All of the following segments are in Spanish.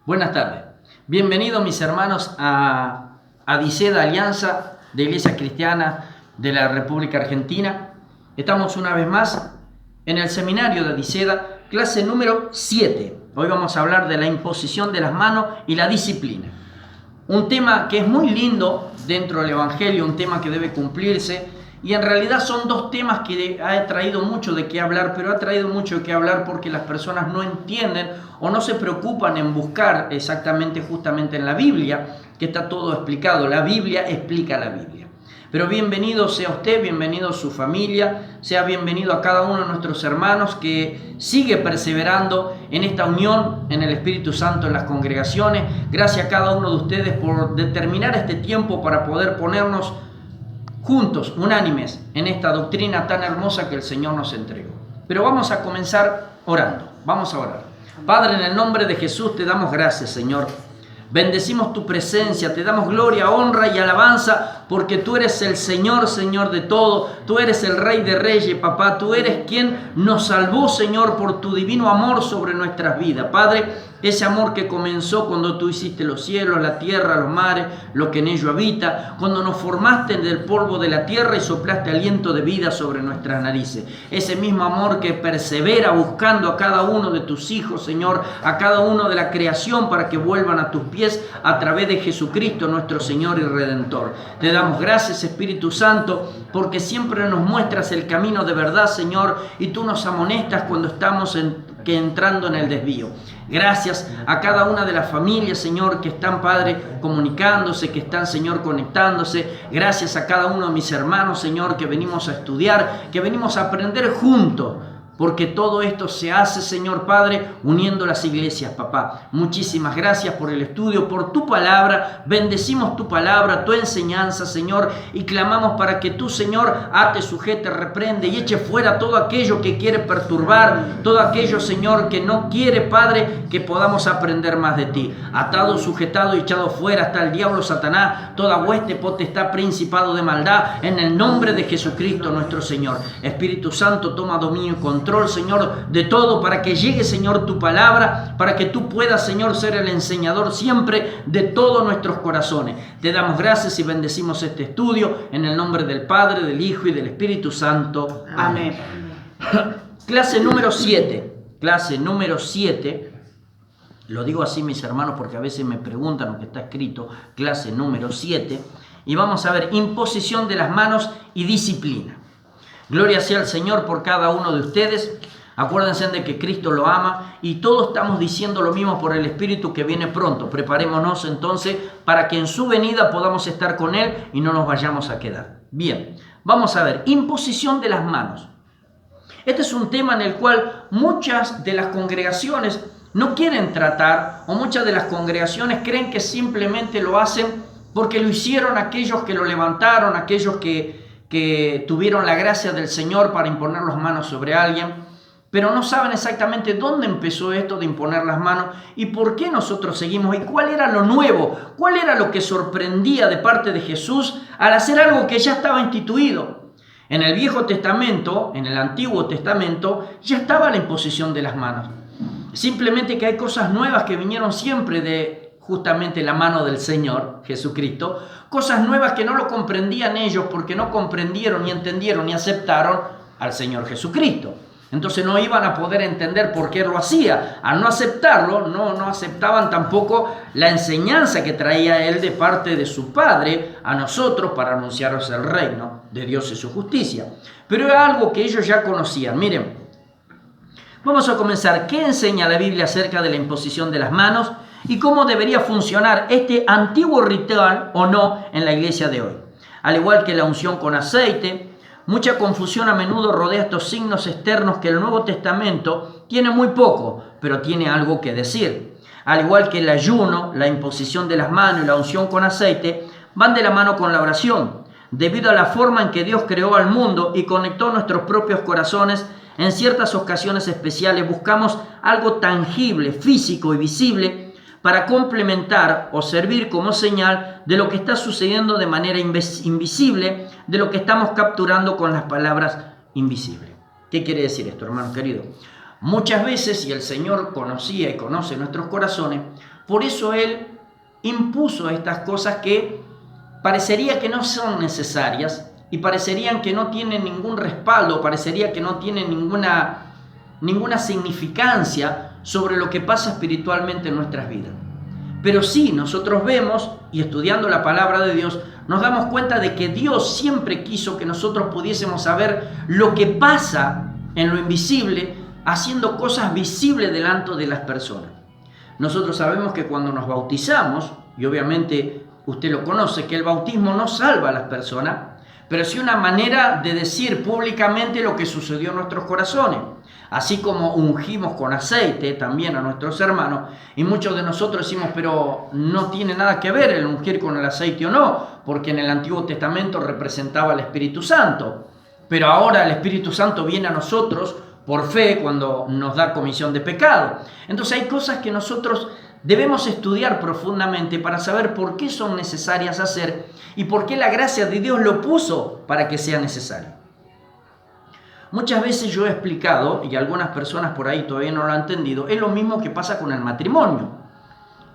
Buenas tardes. Bienvenidos mis hermanos a DICEDA, Alianza de Iglesia Cristiana de la República Argentina. Estamos una vez más en el seminario de DICEDA, clase número 7. Hoy vamos a hablar de la imposición de las manos y la disciplina. Un tema que es muy lindo dentro del Evangelio, un tema que debe cumplirse. Y en realidad son dos temas que ha traído mucho de qué hablar, pero ha traído mucho de qué hablar porque las personas no entienden o no se preocupan en buscar exactamente, justamente en la Biblia, que está todo explicado. La Biblia explica la Biblia. Pero bienvenido sea usted, bienvenido su familia, sea bienvenido a cada uno de nuestros hermanos que sigue perseverando en esta unión en el Espíritu Santo en las congregaciones. Gracias a cada uno de ustedes por determinar este tiempo para poder ponernos juntos, unánimes, en esta doctrina tan hermosa que el Señor nos entregó. Pero vamos a comenzar orando. Vamos a orar. Padre, en el nombre de Jesús te damos gracias, Señor. Bendecimos tu presencia, te damos gloria, honra y alabanza, porque tú eres el Señor, Señor de todo. Tú eres el Rey de Reyes, papá. Tú eres quien nos salvó, Señor, por tu divino amor sobre nuestras vidas. Padre, ese amor que comenzó cuando tú hiciste los cielos, la tierra, los mares, lo que en ello habita, cuando nos formaste del polvo de la tierra y soplaste aliento de vida sobre nuestras narices. Ese mismo amor que persevera buscando a cada uno de tus hijos, Señor, a cada uno de la creación para que vuelvan a tus pies a través de Jesucristo, nuestro Señor y Redentor. Te damos gracias, Espíritu Santo, porque siempre nos muestras el camino de verdad, Señor, y tú nos amonestas cuando estamos entrando en el desvío. Gracias a cada una de las familias, Señor, que están, Padre, comunicándose, que están, Señor, conectándose. Gracias a cada uno de mis hermanos, Señor, que venimos a estudiar, que venimos a aprender juntos. Porque todo esto se hace, Señor Padre, uniendo las iglesias, papá. Muchísimas gracias por el estudio, por tu palabra. Bendecimos tu palabra, tu enseñanza, Señor. Y clamamos para que tú, Señor, ate, sujete, reprende y eche fuera todo aquello que quiere perturbar. Todo aquello, Señor, que no quiere, Padre, que podamos aprender más de ti. Atado, sujetado y echado fuera está el diablo, Satanás, toda hueste, potestad, principado de maldad. En el nombre de Jesucristo, nuestro Señor. Espíritu Santo, toma dominio y control, Señor, de todo, para que llegue, Señor, tu palabra, para que tú puedas, Señor, ser el enseñador siempre de todos nuestros corazones. Te damos gracias y bendecimos este estudio en el nombre del Padre, del Hijo y del Espíritu Santo. Amén. Clase número 7. Clase número 7. Lo digo así, mis hermanos, porque a veces me preguntan lo que está escrito. Clase número 7. Y vamos a ver imposición de las manos y disciplina. Gloria sea al Señor por cada uno de ustedes. Acuérdense de que Cristo lo ama y todos estamos diciendo lo mismo por el Espíritu que viene pronto. Preparémonos entonces para que en su venida podamos estar con Él y no nos vayamos a quedar. Bien, vamos a ver, imposición de las manos. Este es un tema en el cual muchas de las congregaciones no quieren tratar, o muchas de las congregaciones creen que simplemente lo hacen porque lo hicieron aquellos que lo levantaron, aquellos que tuvieron la gracia del Señor para imponer las manos sobre alguien, pero no saben exactamente dónde empezó esto de imponer las manos y por qué nosotros seguimos y cuál era lo nuevo, cuál era lo que sorprendía de parte de Jesús al hacer algo que ya estaba instituido. En el Viejo Testamento, en el Antiguo Testamento, ya estaba la imposición de las manos. Simplemente que hay cosas nuevas que vinieron siempre de justamente la mano del Señor Jesucristo, cosas nuevas que no lo comprendían ellos porque no comprendieron ni entendieron ni aceptaron al Señor Jesucristo. Entonces no iban a poder entender por qué lo hacía. Al no aceptarlo, no aceptaban tampoco la enseñanza que traía Él de parte de su Padre a nosotros para anunciaros el reino de Dios y su justicia. Pero era algo que ellos ya conocían. Miren, vamos a comenzar. ¿Qué enseña la Biblia acerca de la imposición de las manos? Y cómo debería funcionar este antiguo ritual o no en la iglesia de hoy. Al igual que la unción con aceite, mucha confusión a menudo rodea estos signos externos que el Nuevo Testamento tiene muy poco, pero tiene algo que decir. Al igual que el ayuno, la imposición de las manos y la unción con aceite van de la mano con la oración, debido a la forma en que Dios creó al mundo y conectó nuestros propios corazones. En ciertas ocasiones especiales buscamos algo tangible, físico y visible para complementar o servir como señal de lo que está sucediendo de manera invisible, de lo que estamos capturando con las palabras invisibles. ¿Qué quiere decir esto, hermanos queridos? Muchas veces, y el Señor conocía y conoce nuestros corazones, por eso Él impuso estas cosas que parecería que no son necesarias y parecerían que no tienen ningún respaldo, parecería que no tienen ninguna significancia sobre lo que pasa espiritualmente en nuestras vidas. Pero sí, nosotros vemos, y estudiando la palabra de Dios, nos damos cuenta de que Dios siempre quiso que nosotros pudiésemos saber lo que pasa en lo invisible, haciendo cosas visibles delante de las personas. Nosotros sabemos que cuando nos bautizamos, y obviamente usted lo conoce, que el bautismo no salva a las personas, pero sí una manera de decir públicamente lo que sucedió en nuestros corazones. Así como ungimos con aceite también a nuestros hermanos, y muchos de nosotros decimos, pero no tiene nada que ver el ungir con el aceite o no, porque en el Antiguo Testamento representaba al Espíritu Santo, pero ahora el Espíritu Santo viene a nosotros por fe cuando nos da comisión de pecado. Entonces hay cosas que nosotros debemos estudiar profundamente para saber por qué son necesarias hacer y por qué la gracia de Dios lo puso para que sea necesario. Muchas veces yo he explicado, y algunas personas por ahí todavía no lo han entendido, es lo mismo que pasa con el matrimonio.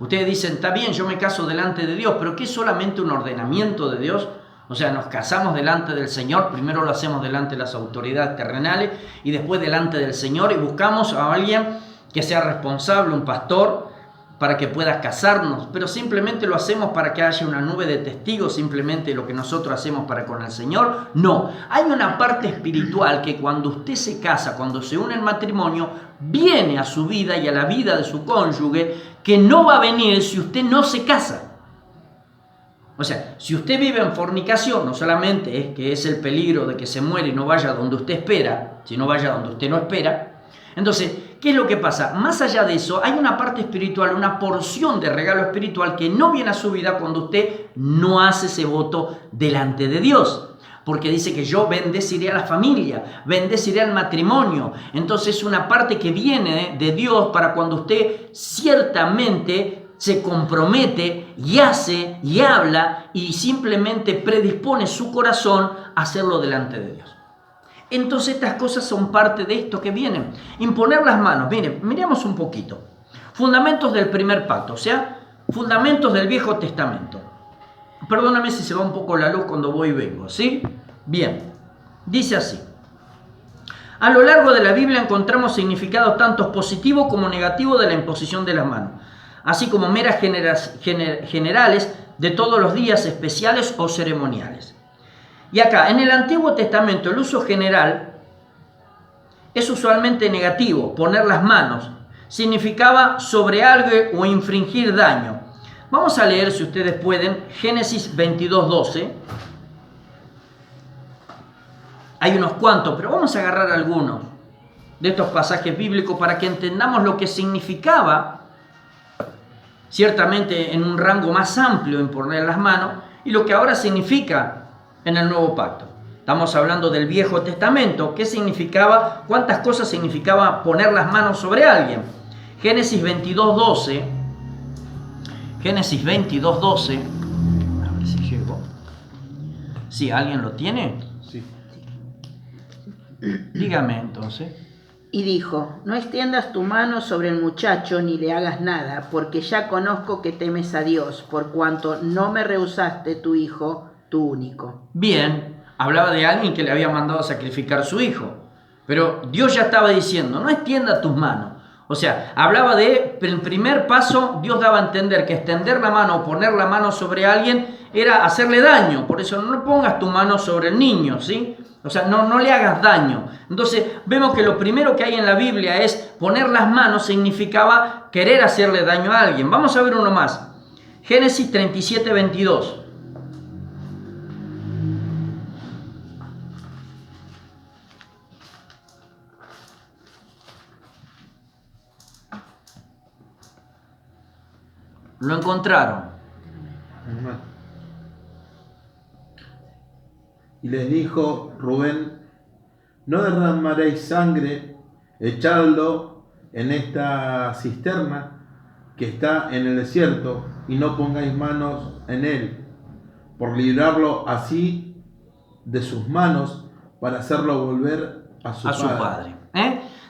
Ustedes dicen, está bien, yo me caso delante de Dios, pero ¿qué es solamente un ordenamiento de Dios? O sea, nos casamos delante del Señor, primero lo hacemos delante de las autoridades terrenales y después delante del Señor, y buscamos a alguien que sea responsable, un pastor, para que pueda casarnos, pero simplemente lo hacemos para que haya una nube de testigos, simplemente lo que nosotros hacemos para con el Señor. No, hay una parte espiritual que cuando usted se casa, cuando se une en matrimonio, viene a su vida y a la vida de su cónyuge, que no va a venir si usted no se casa. O sea, si usted vive en fornicación, no solamente es que es el peligro de que se muere y no vaya donde usted espera, sino vaya donde usted no espera. Entonces, ¿qué es lo que pasa? Más allá de eso, hay una parte espiritual, una porción de regalo espiritual que no viene a su vida cuando usted no hace ese voto delante de Dios. Porque dice que yo bendeciré a la familia, bendeciré al matrimonio. Entonces es una parte que viene de Dios para cuando usted ciertamente se compromete y hace y habla y simplemente predispone su corazón a hacerlo delante de Dios. Entonces estas cosas son parte de esto que vienen. Imponer las manos. Miren, miremos un poquito. Fundamentos del primer pacto, o sea, fundamentos del Viejo Testamento. Perdóname si se va un poco la luz cuando voy y vengo, ¿sí? Bien, dice así. A lo largo de la Biblia encontramos significados tanto positivos como negativos de la imposición de las manos, así como meras generales de todos los días especiales o ceremoniales. Y acá, en el Antiguo Testamento, el uso general es usualmente negativo, poner las manos. Significaba sobre algo o infringir daño. Vamos a leer, si ustedes pueden, Génesis 22:12. Hay unos cuantos, pero vamos a agarrar algunos de estos pasajes bíblicos para que entendamos lo que significaba, ciertamente en un rango más amplio, en poner las manos, y lo que ahora significa en el Nuevo Pacto. Estamos hablando del Viejo Testamento. ¿Qué significaba? ¿Cuántas cosas significaba poner las manos sobre alguien? Génesis 22:12. Génesis 22:12. A ver si llego. ¿Sí? ¿Alguien lo tiene? Sí. Dígame entonces. Y dijo, no extiendas tu mano sobre el muchacho ni le hagas nada, porque ya conozco que temes a Dios, por cuanto no me rehusaste tu hijo, tu único. Bien, hablaba de alguien que le había mandado a sacrificar a su hijo. Pero Dios ya estaba diciendo, no extienda tus manos. O sea, hablaba de, el primer paso, Dios daba a entender que extender la mano o poner la mano sobre alguien era hacerle daño. Por eso no pongas tu mano sobre el niño, ¿sí? O sea, no le hagas daño. Entonces, vemos que lo primero que hay en la Biblia es poner las manos, significaba querer hacerle daño a alguien. Vamos a ver uno más. Génesis 37:22. Lo encontraron. Y les dijo Rubén, no derramaréis sangre, echadlo en esta cisterna que está en el desierto, y no pongáis manos en él, por librarlo así de sus manos, para hacerlo volver a su padre.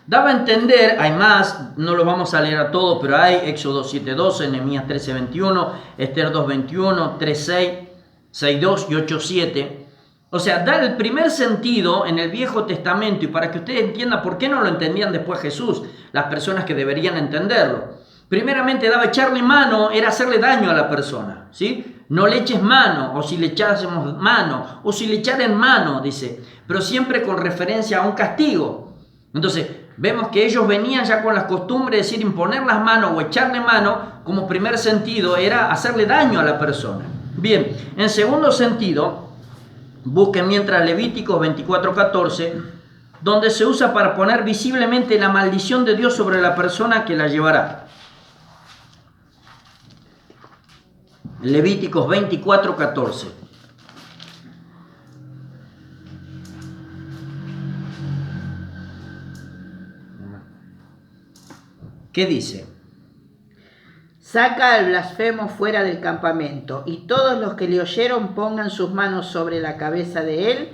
daba a entender, hay más, no lo vamos a leer a todo, pero hay Éxodo 7:12, Nehemías 13:21, Esther 2:21, 3:6, 6:2 y 8:7. O sea, da el primer sentido en el Viejo Testamento, y para que ustedes entiendan por qué no lo entendían después Jesús, las personas que deberían entenderlo. Primeramente daba echarle mano, era hacerle daño a la persona, ¿sí? No le eches mano, o si le echásemos mano, o si le echaren mano, dice, pero siempre con referencia a un castigo. Entonces, vemos que ellos venían ya con la costumbre de decir imponer las manos o echarle mano, como primer sentido era hacerle daño a la persona. Bien, en segundo sentido, busquen mientras Levíticos 24:14, donde se usa para poner visiblemente la maldición de Dios sobre la persona que la llevará. Levíticos 24:14. ¿Qué dice? Saca al blasfemo fuera del campamento, y todos los que le oyeron pongan sus manos sobre la cabeza de él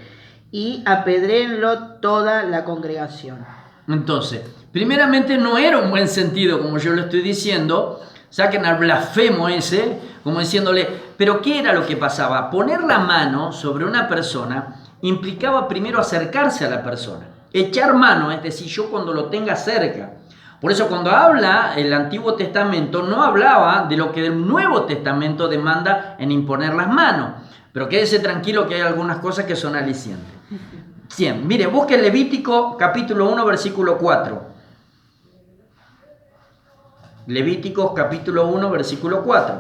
y apedréenlo toda la congregación. Entonces, primeramente no era un buen sentido, como yo lo estoy diciendo. Saquen al blasfemo ese, como diciéndole, pero ¿qué era lo que pasaba? Poner la mano sobre una persona implicaba primero acercarse a la persona. Echar mano, es decir, yo cuando lo tenga cerca. Por eso cuando habla el Antiguo Testamento no hablaba de lo que el Nuevo Testamento demanda en imponer las manos. Pero quédese tranquilo que hay algunas cosas que son alicientes. Bien, mire, busque Levítico capítulo 1, versículo 4. Levíticos capítulo 1, versículo 4.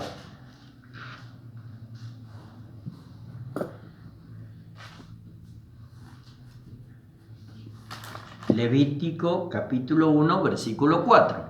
Levítico capítulo 1, versículo 4.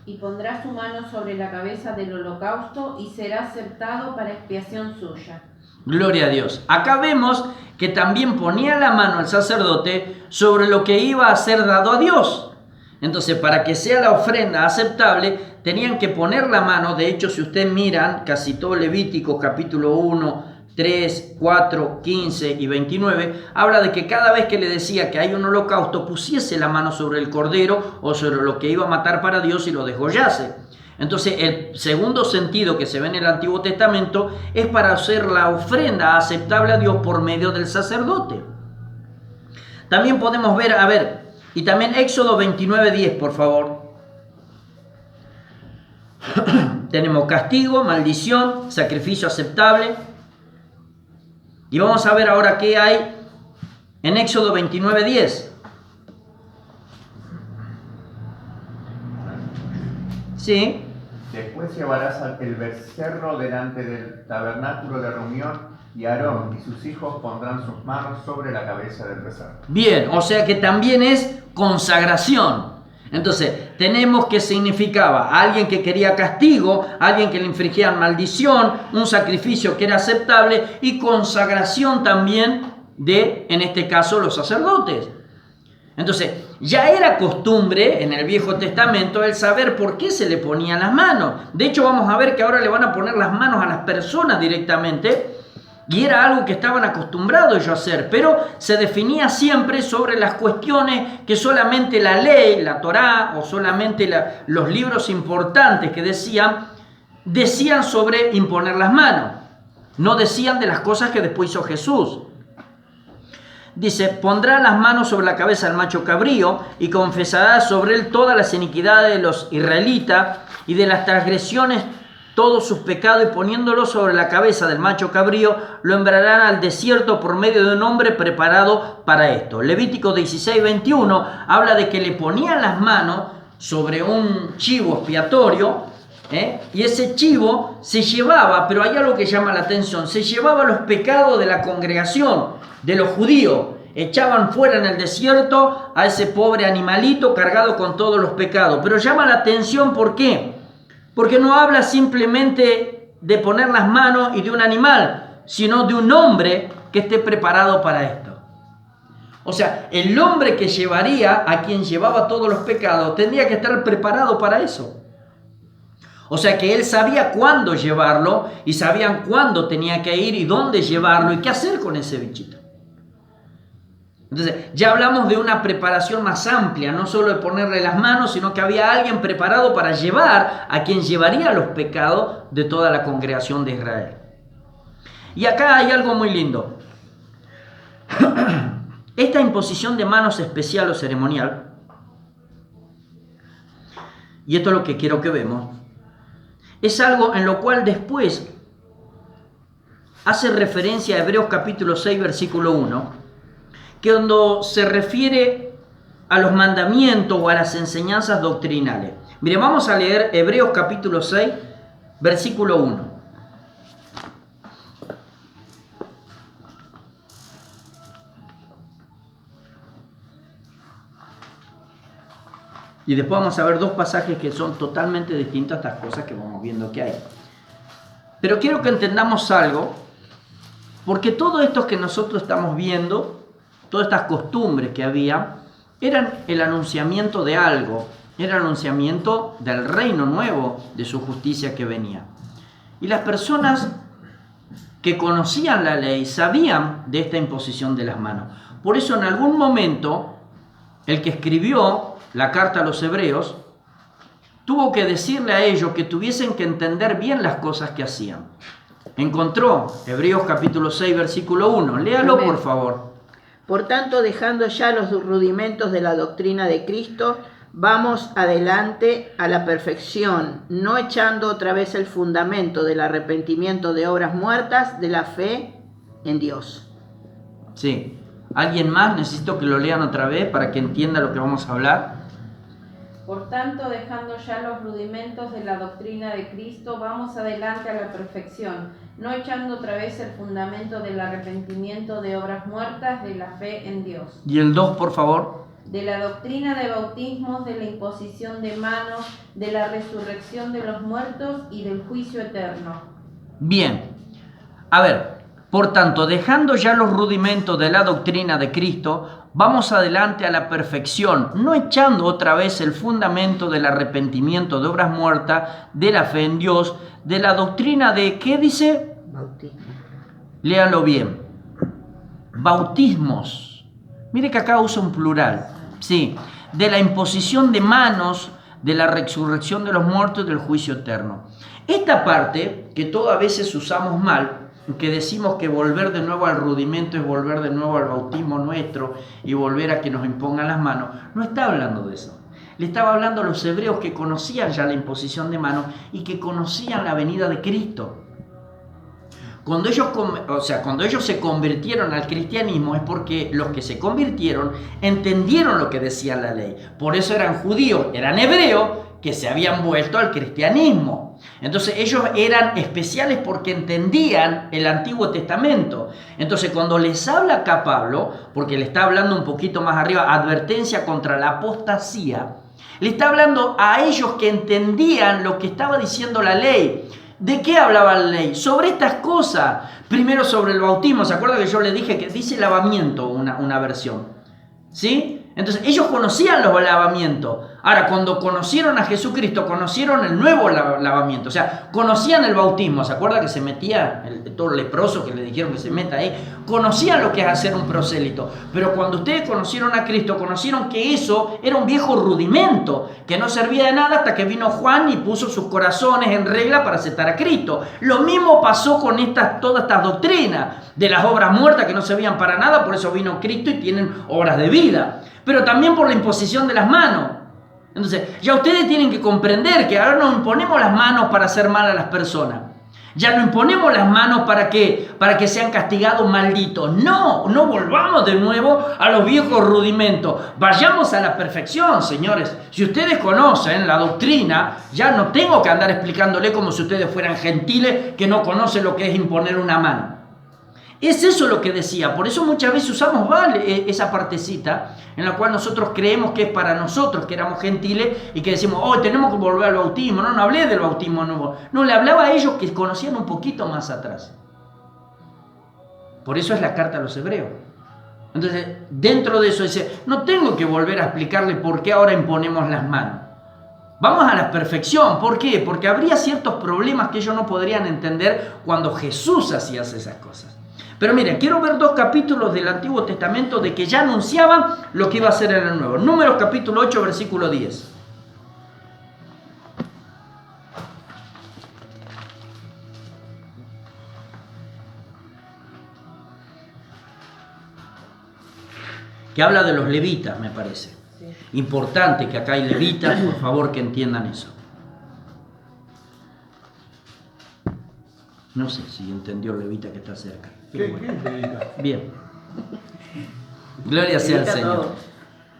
Y pondrá su mano sobre la cabeza del holocausto y será aceptado para expiación suya. Gloria a Dios. Acá vemos que también ponía la mano el sacerdote sobre lo que iba a ser dado a Dios. Entonces, para que sea la ofrenda aceptable, tenían que poner la mano. De hecho, si ustedes miran casi todo Levítico capítulo 1, 3, 4, 15 y 29, habla de que cada vez que le decía que hay un holocausto, pusiese la mano sobre el cordero o sobre lo que iba a matar para Dios y lo degollase. Entonces, el segundo sentido que se ve en el Antiguo Testamento es para hacer la ofrenda aceptable a Dios por medio del sacerdote. También podemos ver, y también Éxodo 29:10, por favor. Tenemos castigo, maldición, sacrificio aceptable. Y vamos a ver ahora qué hay en Éxodo 29:10. Sí. Después llevarás el becerro delante del tabernáculo de reunión y Aarón y sus hijos pondrán sus manos sobre la cabeza del becerro. Bien, o sea que también es consagración. Entonces, tenemos que significaba alguien que quería castigo, alguien que le infringían maldición, un sacrificio que era aceptable y consagración también de, en este caso, los sacerdotes. Entonces, ya era costumbre en el Viejo Testamento el saber por qué se le ponían las manos. De hecho, vamos a ver que ahora le van a poner las manos a las personas directamente. Y era algo que estaban acostumbrados ellos a hacer, pero se definía siempre sobre las cuestiones que solamente la ley, la Torá, o solamente los libros importantes que decían sobre imponer las manos. No decían de las cosas que después hizo Jesús. Dice, pondrá las manos sobre la cabeza del macho cabrío y confesará sobre él todas las iniquidades de los israelitas y de las transgresiones todos sus pecados, y poniéndolo sobre la cabeza del macho cabrío, lo enviarán al desierto por medio de un hombre preparado para esto. Levítico 16:21 habla de que le ponían las manos sobre un chivo expiatorio, y ese chivo se llevaba, pero hay algo que llama la atención, se llevaba los pecados de la congregación, de los judíos. Echaban fuera en el desierto a ese pobre animalito cargado con todos los pecados. Pero llama la atención, ¿por qué? Porque no habla simplemente de poner las manos y de un animal, sino de un hombre que esté preparado para esto. O sea, el hombre que llevaría a quien llevaba todos los pecados tendría que estar preparado para eso. O sea que él sabía cuándo llevarlo y sabían cuándo tenía que ir y dónde llevarlo y qué hacer con ese bichito. Entonces, ya hablamos de una preparación más amplia, no solo de ponerle las manos, sino que había alguien preparado para llevar a quien llevaría los pecados de toda la congregación de Israel. Y acá hay algo muy lindo. Esta imposición de manos especial o ceremonial, y esto es lo que quiero que vemos, es algo en lo cual después hace referencia a Hebreos capítulo 6, versículo 1, que cuando se refiere a los mandamientos o a las enseñanzas doctrinales. Mire, vamos a leer Hebreos capítulo 6, versículo 1. Y después vamos a ver dos pasajes que son totalmente distintos a estas cosas que vamos viendo que hay. Pero quiero que entendamos algo, porque todo esto que nosotros estamos viendo, todas estas costumbres que había, eran el anunciamiento de algo, era el anunciamiento del reino nuevo, de su justicia que venía. Y las personas que conocían la ley sabían de esta imposición de las manos. Por eso en algún momento, el que escribió la carta a los hebreos, tuvo que decirle a ellos que tuviesen que entender bien las cosas que hacían. Encontró Hebreos capítulo 6, versículo 1. Léalo, Amén. por favor. Por tanto, dejando ya los rudimentos de la doctrina de Cristo, vamos adelante a la perfección, no echando otra vez el fundamento del arrepentimiento de obras muertas, de la fe en Dios. Sí. ¿Alguien más? Necesito que lo lean otra vez para que entienda lo que vamos a hablar. Por tanto, dejando ya los rudimentos de la doctrina de Cristo, vamos adelante a la perfección, no echando otra vez el fundamento del arrepentimiento de obras muertas, de la fe en Dios. Y el 2, por favor. De la doctrina de bautismos, de la imposición de manos, de la resurrección de los muertos y del juicio eterno. Bien. A ver, por tanto, dejando ya los rudimentos de la doctrina de Cristo, vamos adelante a la perfección, no echando otra vez el fundamento del arrepentimiento de obras muertas, de la fe en Dios, de la doctrina de, ¿qué dice? Bautismo. Léalo bien. Bautismos. Mire que acá usa un plural. Sí. De la imposición de manos, de la resurrección de los muertos y del juicio eterno. Esta parte, que todas a veces usamos mal, que decimos que volver de nuevo al rudimento es volver de nuevo al bautismo nuestro y volver a que nos impongan las manos, no está hablando de eso. Le estaba hablando a los hebreos que conocían ya la imposición de manos y que conocían la venida de Cristo. Cuando ellos se convirtieron al cristianismo es porque los que se convirtieron entendieron lo que decía la ley. Por eso eran judíos, eran hebreos que se habían vuelto al cristianismo. Entonces ellos eran especiales porque entendían el Antiguo Testamento. Entonces cuando les habla acá Pablo, porque le está hablando un poquito más arriba, advertencia contra la apostasía, le está hablando a ellos que entendían lo que estaba diciendo la ley. ¿De qué hablaba la ley? Sobre estas cosas. Primero sobre el bautismo. ¿Se acuerda que yo le dije que dice lavamiento una versión? ¿Sí? Entonces ellos conocían los lavamientos. Ahora, cuando conocieron a Jesucristo, conocieron el nuevo lavamiento. O sea, conocían el bautismo. ¿Se acuerda que se metía todo el leproso que le dijeron que se meta ahí? Conocían lo que es hacer un prosélito. Pero cuando ustedes conocieron a Cristo, conocieron que eso era un viejo rudimento, que no servía de nada hasta que vino Juan y puso sus corazones en regla para aceptar a Cristo. Lo mismo pasó con todas estas doctrinas de las obras muertas que no servían para nada, por eso vino Cristo y tienen obras de vida. Pero también por la imposición de las manos. Entonces, ya ustedes tienen que comprender que ahora no imponemos las manos para hacer mal a las personas. Ya no imponemos las manos para que sean castigados malditos. No volvamos de nuevo a los viejos rudimentos. Vayamos a la perfección, señores. Si ustedes conocen la doctrina, ya no tengo que andar explicándole como si ustedes fueran gentiles que no conocen lo que es imponer una mano. Es eso lo que decía. Por eso muchas veces usamos esa partecita en la cual nosotros creemos que es para nosotros, que éramos gentiles y que decimos, tenemos que volver al bautismo. No hablé del bautismo nuevo. No, le hablaba a ellos que conocían un poquito más atrás. Por eso es la carta a los hebreos. Entonces, dentro de eso dice, no tengo que volver a explicarle por qué ahora imponemos las manos. Vamos a la perfección. ¿Por qué? Porque habría ciertos problemas que ellos no podrían entender cuando Jesús hacía esas cosas. Pero miren, quiero ver 2 capítulos del Antiguo Testamento de que ya anunciaban lo que iba a ser en el Nuevo. Números capítulo 8, versículo 10. Que habla de los levitas, me parece. Sí. Importante que acá hay levitas, por favor que entiendan eso. No sé si entendió el levita que está cerca. ¿Qué es levita? Bien. Gloria sea al Levita Señor. todo.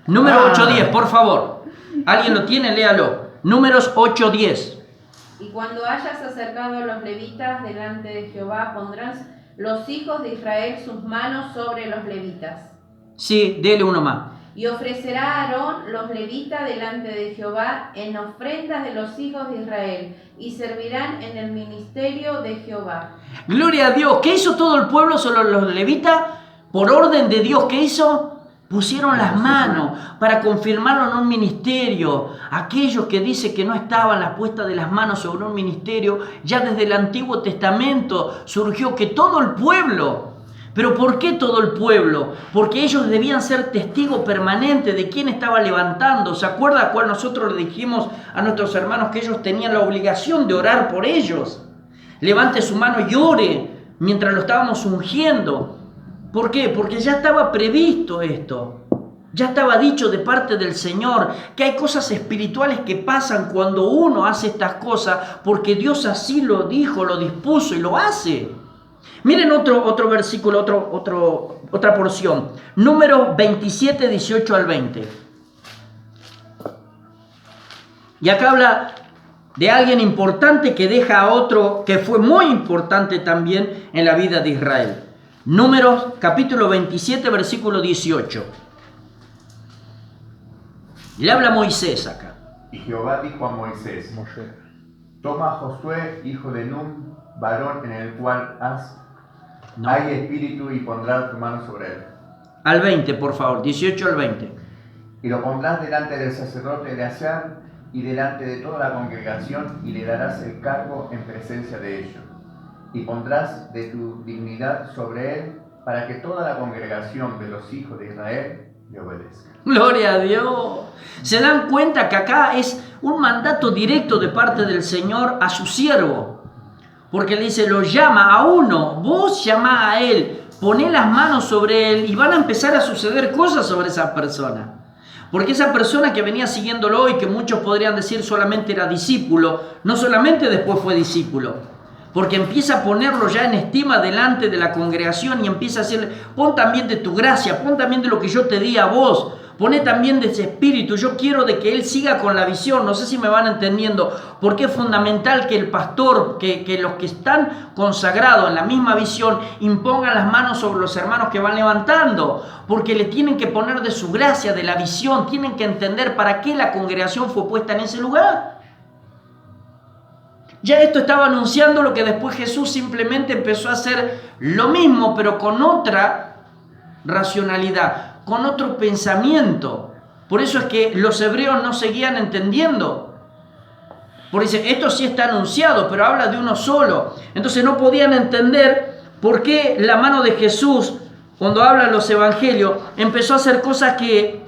Número 8:10, por favor. ¿Alguien lo tiene? Léalo. Números 8:10. Y cuando hayas acercado a los levitas delante de Jehová, pondrán los hijos de Israel sus manos sobre los levitas. Sí, dele uno más. Y ofrecerá Aarón los levitas delante de Jehová en ofrendas de los hijos de Israel, y servirán en el ministerio de Jehová. Gloria a Dios. ¿Qué hizo todo el pueblo sobre los levitas? Por orden de Dios, ¿qué hizo? Pusieron las manos para confirmarlo en un ministerio. Aquellos que dicen que no estaban las puestas de las manos sobre un ministerio, ya desde el Antiguo Testamento surgió que todo el pueblo. ¿Pero por qué todo el pueblo? Porque ellos debían ser testigos permanentes de quién estaba levantando. ¿Se acuerda cuál nosotros le dijimos a nuestros hermanos que ellos tenían la obligación de orar por ellos? Levante su mano y ore mientras lo estábamos ungiendo. ¿Por qué? Porque ya estaba previsto esto. Ya estaba dicho de parte del Señor que hay cosas espirituales que pasan cuando uno hace estas cosas porque Dios así lo dijo, lo dispuso y lo hace. Miren otro versículo, otra porción. Números 27, 18 al 20. Y acá habla de alguien importante que deja a otro que fue muy importante también en la vida de Israel. Números capítulo 27, versículo 18. Le habla Moisés acá. Y Jehová dijo a Moisés: Toma a Josué, hijo de Nun, varón en el cual hay espíritu, y pondrás tu mano sobre él. Al 20, por favor, 18 al 20. Y lo pondrás delante del sacerdote Eleazar y delante de toda la congregación, y le darás el cargo en presencia de ellos. Y pondrás de tu dignidad sobre él, para que toda la congregación de los hijos de Israel le obedezca. Gloria a Dios. Se dan cuenta que acá es un mandato directo de parte del Señor a su siervo. Porque le dice, lo llama a uno, vos llamá a él, poné las manos sobre él y van a empezar a suceder cosas sobre esa persona. Porque esa persona que venía siguiéndolo y que muchos podrían decir solamente era discípulo, no solamente después fue discípulo, porque empieza a ponerlo ya en estima delante de la congregación y empieza a decirle, pon también de tu gracia, pon también de lo que yo te di a vos, poné también de ese espíritu, yo quiero de que él siga con la visión. No sé si me van entendiendo, porque es fundamental que el pastor, que los que están consagrados en la misma visión, impongan las manos sobre los hermanos que van levantando, porque le tienen que poner de su gracia, de la visión, tienen que entender para qué la congregación fue puesta en ese lugar. Ya esto estaba anunciando lo que después Jesús simplemente empezó a hacer lo mismo, pero con otra racionalidad, con otro pensamiento. Por eso es que los hebreos no seguían entendiendo. Porque dice, esto sí está anunciado, pero habla de uno solo. Entonces no podían entender por qué la mano de Jesús, cuando hablan los evangelios, empezó a hacer cosas que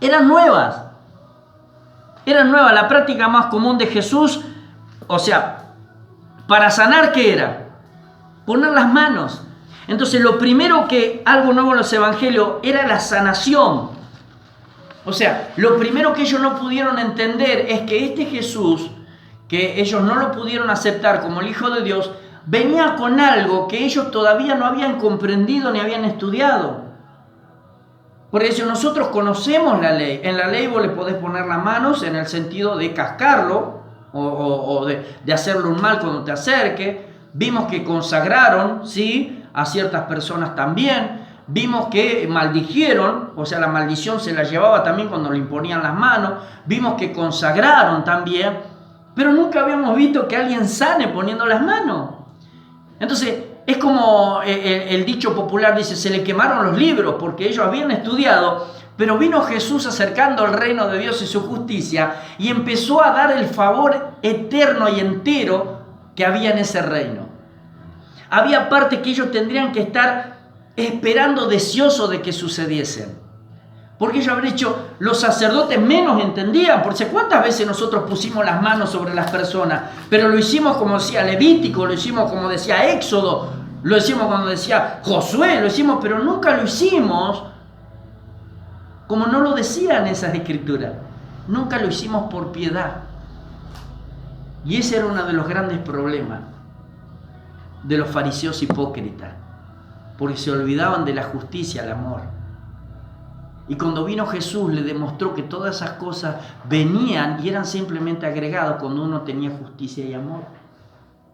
eran nuevas. Eran nuevas. La práctica más común de Jesús, o sea, para sanar, ¿qué era? Poner las manos. Entonces lo primero que, algo nuevo en los evangelios, era la sanación. O sea, lo primero que ellos no pudieron entender es que este Jesús, que ellos no lo pudieron aceptar como el Hijo de Dios, venía con algo que ellos todavía no habían comprendido ni habían estudiado. Por eso nosotros conocemos la ley. En la ley vos le podés poner las manos en el sentido de cascarlo o de hacerle un mal cuando te acerque. Vimos que consagraron, ¿sí?, a ciertas personas también. Vimos que maldijeron, o sea, la maldición se la llevaba también cuando le imponían las manos. Vimos que consagraron también, pero nunca habíamos visto que alguien sane poniendo las manos. Entonces, es como el dicho popular dice, se le quemaron los libros porque ellos habían estudiado, pero vino Jesús acercando el reino de Dios y su justicia y empezó a dar el favor eterno y entero que había en ese reino. Había partes que ellos tendrían que estar esperando deseosos de que sucediesen. Porque ellos habrían dicho, los sacerdotes menos entendían. Por si cuántas veces nosotros pusimos las manos sobre las personas, pero lo hicimos como decía Levítico, lo hicimos como decía Éxodo, lo hicimos como decía Josué, lo hicimos, pero nunca lo hicimos como no lo decían esas escrituras. Nunca lo hicimos por piedad. Y ese era uno de los grandes problemas de los fariseos hipócritas, porque se olvidaban de la justicia, el amor. Y cuando vino Jesús le demostró que todas esas cosas venían y eran simplemente agregados cuando uno tenía justicia y amor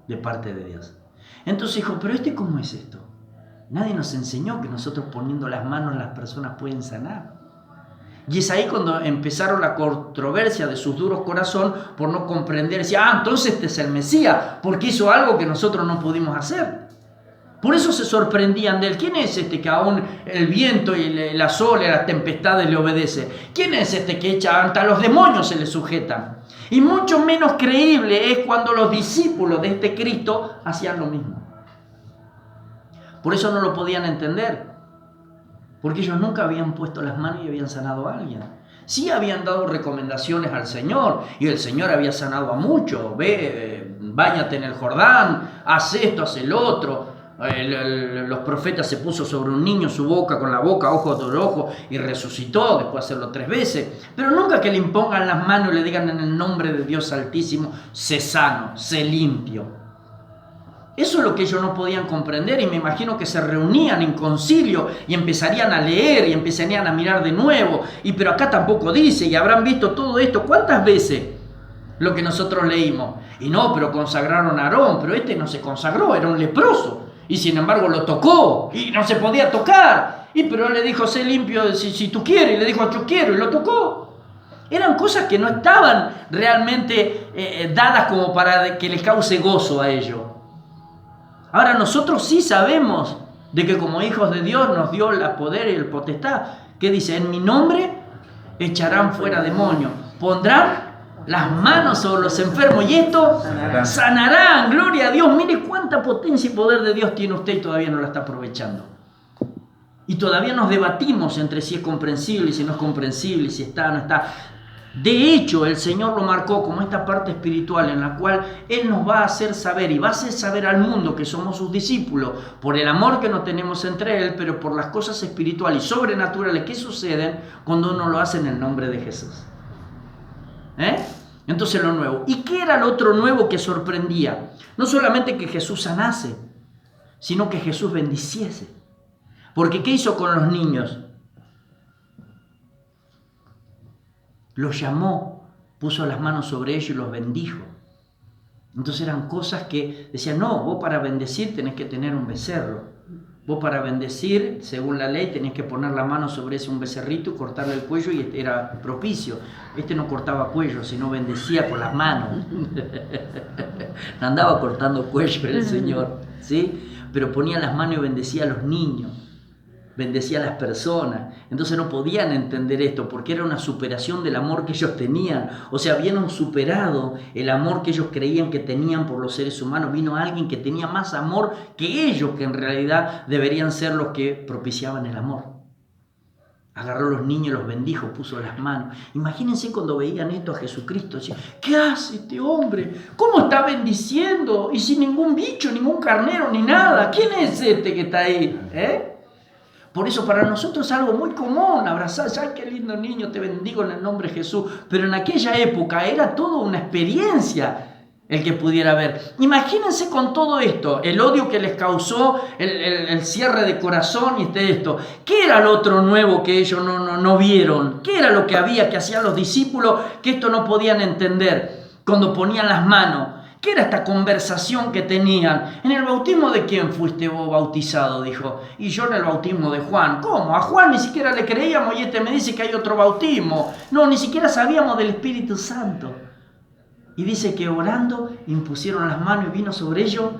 de parte de Dios. Entonces dijo, pero ¿cómo es esto? Nadie nos enseñó que nosotros poniendo las manos las personas pueden sanar. Y es ahí cuando empezaron la controversia de sus duros corazón por no comprender. Decía, entonces este es el Mesías, porque hizo algo que nosotros no pudimos hacer. Por eso se sorprendían de él. ¿Quién es este que aún el viento y la sol y las tempestades le obedece? ¿Quién es este que echa hasta los demonios se le sujetan? Y mucho menos creíble es cuando los discípulos de este Cristo hacían lo mismo. Por eso no lo podían entender. Porque ellos nunca habían puesto las manos y habían sanado a alguien. Sí habían dado recomendaciones al Señor, y el Señor había sanado a muchos. Ve, báñate en el Jordán, haz esto, haz el otro. Los profetas se puso sobre un niño su boca con la boca, ojo por ojo, y resucitó después de hacerlo 3 veces. Pero nunca que le impongan las manos y le digan en el nombre de Dios Altísimo, sé sano, sé limpio. Eso es lo que ellos no podían comprender, y me imagino que se reunían en concilio y empezarían a leer y empezarían a mirar de nuevo. Pero acá tampoco dice, y habrán visto todo esto, ¿cuántas veces lo que nosotros leímos? Y no, pero consagraron a Aarón, pero este no se consagró, era un leproso, y sin embargo lo tocó, y no se podía tocar. Pero él le dijo, sé limpio si tú quieres, y le dijo, yo quiero, y lo tocó. Eran cosas que no estaban realmente dadas como para que les cause gozo a ellos. Ahora nosotros sí sabemos de que como hijos de Dios nos dio el poder y el potestad. ¿Qué dice? En mi nombre echarán fuera demonios, pondrán las manos sobre los enfermos y esto sanarán. Gloria a Dios. Mire cuánta potencia y poder de Dios tiene usted y todavía no la está aprovechando. Y todavía nos debatimos entre si es comprensible y si no es comprensible, si está o no está. De hecho, el Señor lo marcó como esta parte espiritual en la cual Él nos va a hacer saber y va a hacer saber al mundo que somos sus discípulos por el amor que nos tenemos entre Él, pero por las cosas espirituales y sobrenaturales que suceden cuando uno lo hace en el nombre de Jesús. Entonces lo nuevo. ¿Y qué era lo otro nuevo que sorprendía? No solamente que Jesús sanase, sino que Jesús bendiciese. Porque ¿qué hizo con los niños? Los llamó, puso las manos sobre ellos y los bendijo. Entonces eran cosas que decían, no, vos para bendecir tenés que tener un becerro. Vos para bendecir, según la ley, tenés que poner la mano sobre ese un becerrito y cortarle el cuello, y era propicio. Este no cortaba cuello, sino bendecía con las manos. Andaba cortando cuello el Señor, ¿sí? Pero ponía las manos y bendecía a los niños. Bendecía a las personas. Entonces no podían entender esto porque era una superación del amor que ellos tenían. O sea, habían superado el amor que ellos creían que tenían por los seres humanos. Vino alguien que tenía más amor que ellos, que en realidad deberían ser los que propiciaban el amor. Agarró a los niños, los bendijo, puso las manos. Imagínense cuando veían esto a Jesucristo. Decían, ¿qué hace este hombre? ¿Cómo está bendiciendo? Y sin ningún bicho, ningún carnero, ni nada. ¿Quién es este que está ahí? Por eso para nosotros es algo muy común abrazar, ¡ay, qué lindo niño, te bendigo en el nombre de Jesús! Pero en aquella época era toda una experiencia el que pudiera ver. Imagínense con todo esto, el odio que les causó, el cierre de corazón y esto. ¿Qué era lo otro nuevo que ellos no vieron? ¿Qué era lo que había que hacían los discípulos que esto no podían entender cuando ponían las manos? ¿Qué era esta conversación que tenían? ¿En el bautismo de quién fuiste vos bautizado? Dijo. Y yo en el bautismo de Juan. ¿Cómo? A Juan ni siquiera le creíamos y este me dice que hay otro bautismo. No, ni siquiera sabíamos del Espíritu Santo. Y dice que orando impusieron las manos y vino sobre ellos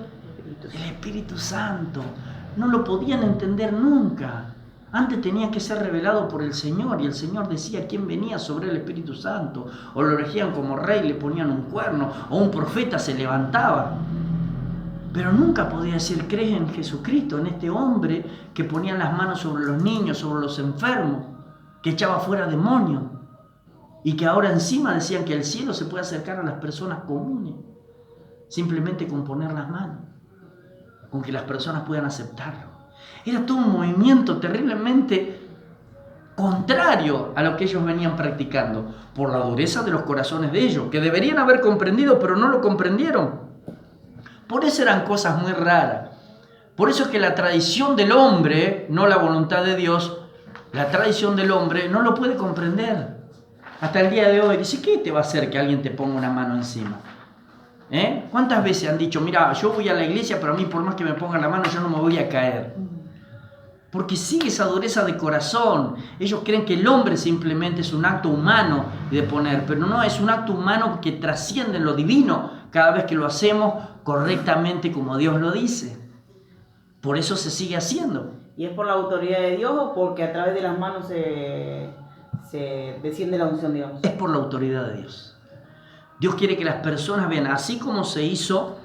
el Espíritu Santo. No lo podían entender nunca. Antes tenía que ser revelado por el Señor, y el Señor decía quién venía sobre el Espíritu Santo. O lo elegían como rey, le ponían un cuerno, o un profeta se levantaba. pero nunca podía decir, ¿crees en Jesucristo, en este hombre que ponía las manos sobre los niños, sobre los enfermos, que echaba fuera demonios? Y que ahora encima decían que el cielo se puede acercar a las personas comunes, simplemente con poner las manos, con que las personas puedan aceptarlo. Era todo un movimiento terriblemente contrario a lo que ellos venían practicando, por la dureza de los corazones de ellos, que deberían haber comprendido, pero no lo comprendieron. Por eso eran cosas muy raras. Por eso es que la tradición del hombre, no la voluntad de Dios, la tradición del hombre no lo puede comprender. Hasta el día de hoy dice, ¿qué te va a hacer que alguien te ponga una mano encima? ¿Cuántas veces han dicho, mira, yo voy a la iglesia, pero a mí por más que me pongan la mano yo no me voy a caer? Porque sigue esa dureza de corazón. Ellos creen que el hombre simplemente es un acto humano de poner, pero no, es un acto humano que trasciende lo divino cada vez que lo hacemos correctamente como Dios lo dice. Por eso se sigue haciendo. ¿Y es por la autoridad de Dios o porque a través de las manos se desciende la unción, digamos? Es por la autoridad de Dios. Dios quiere que las personas vean, así como se hizo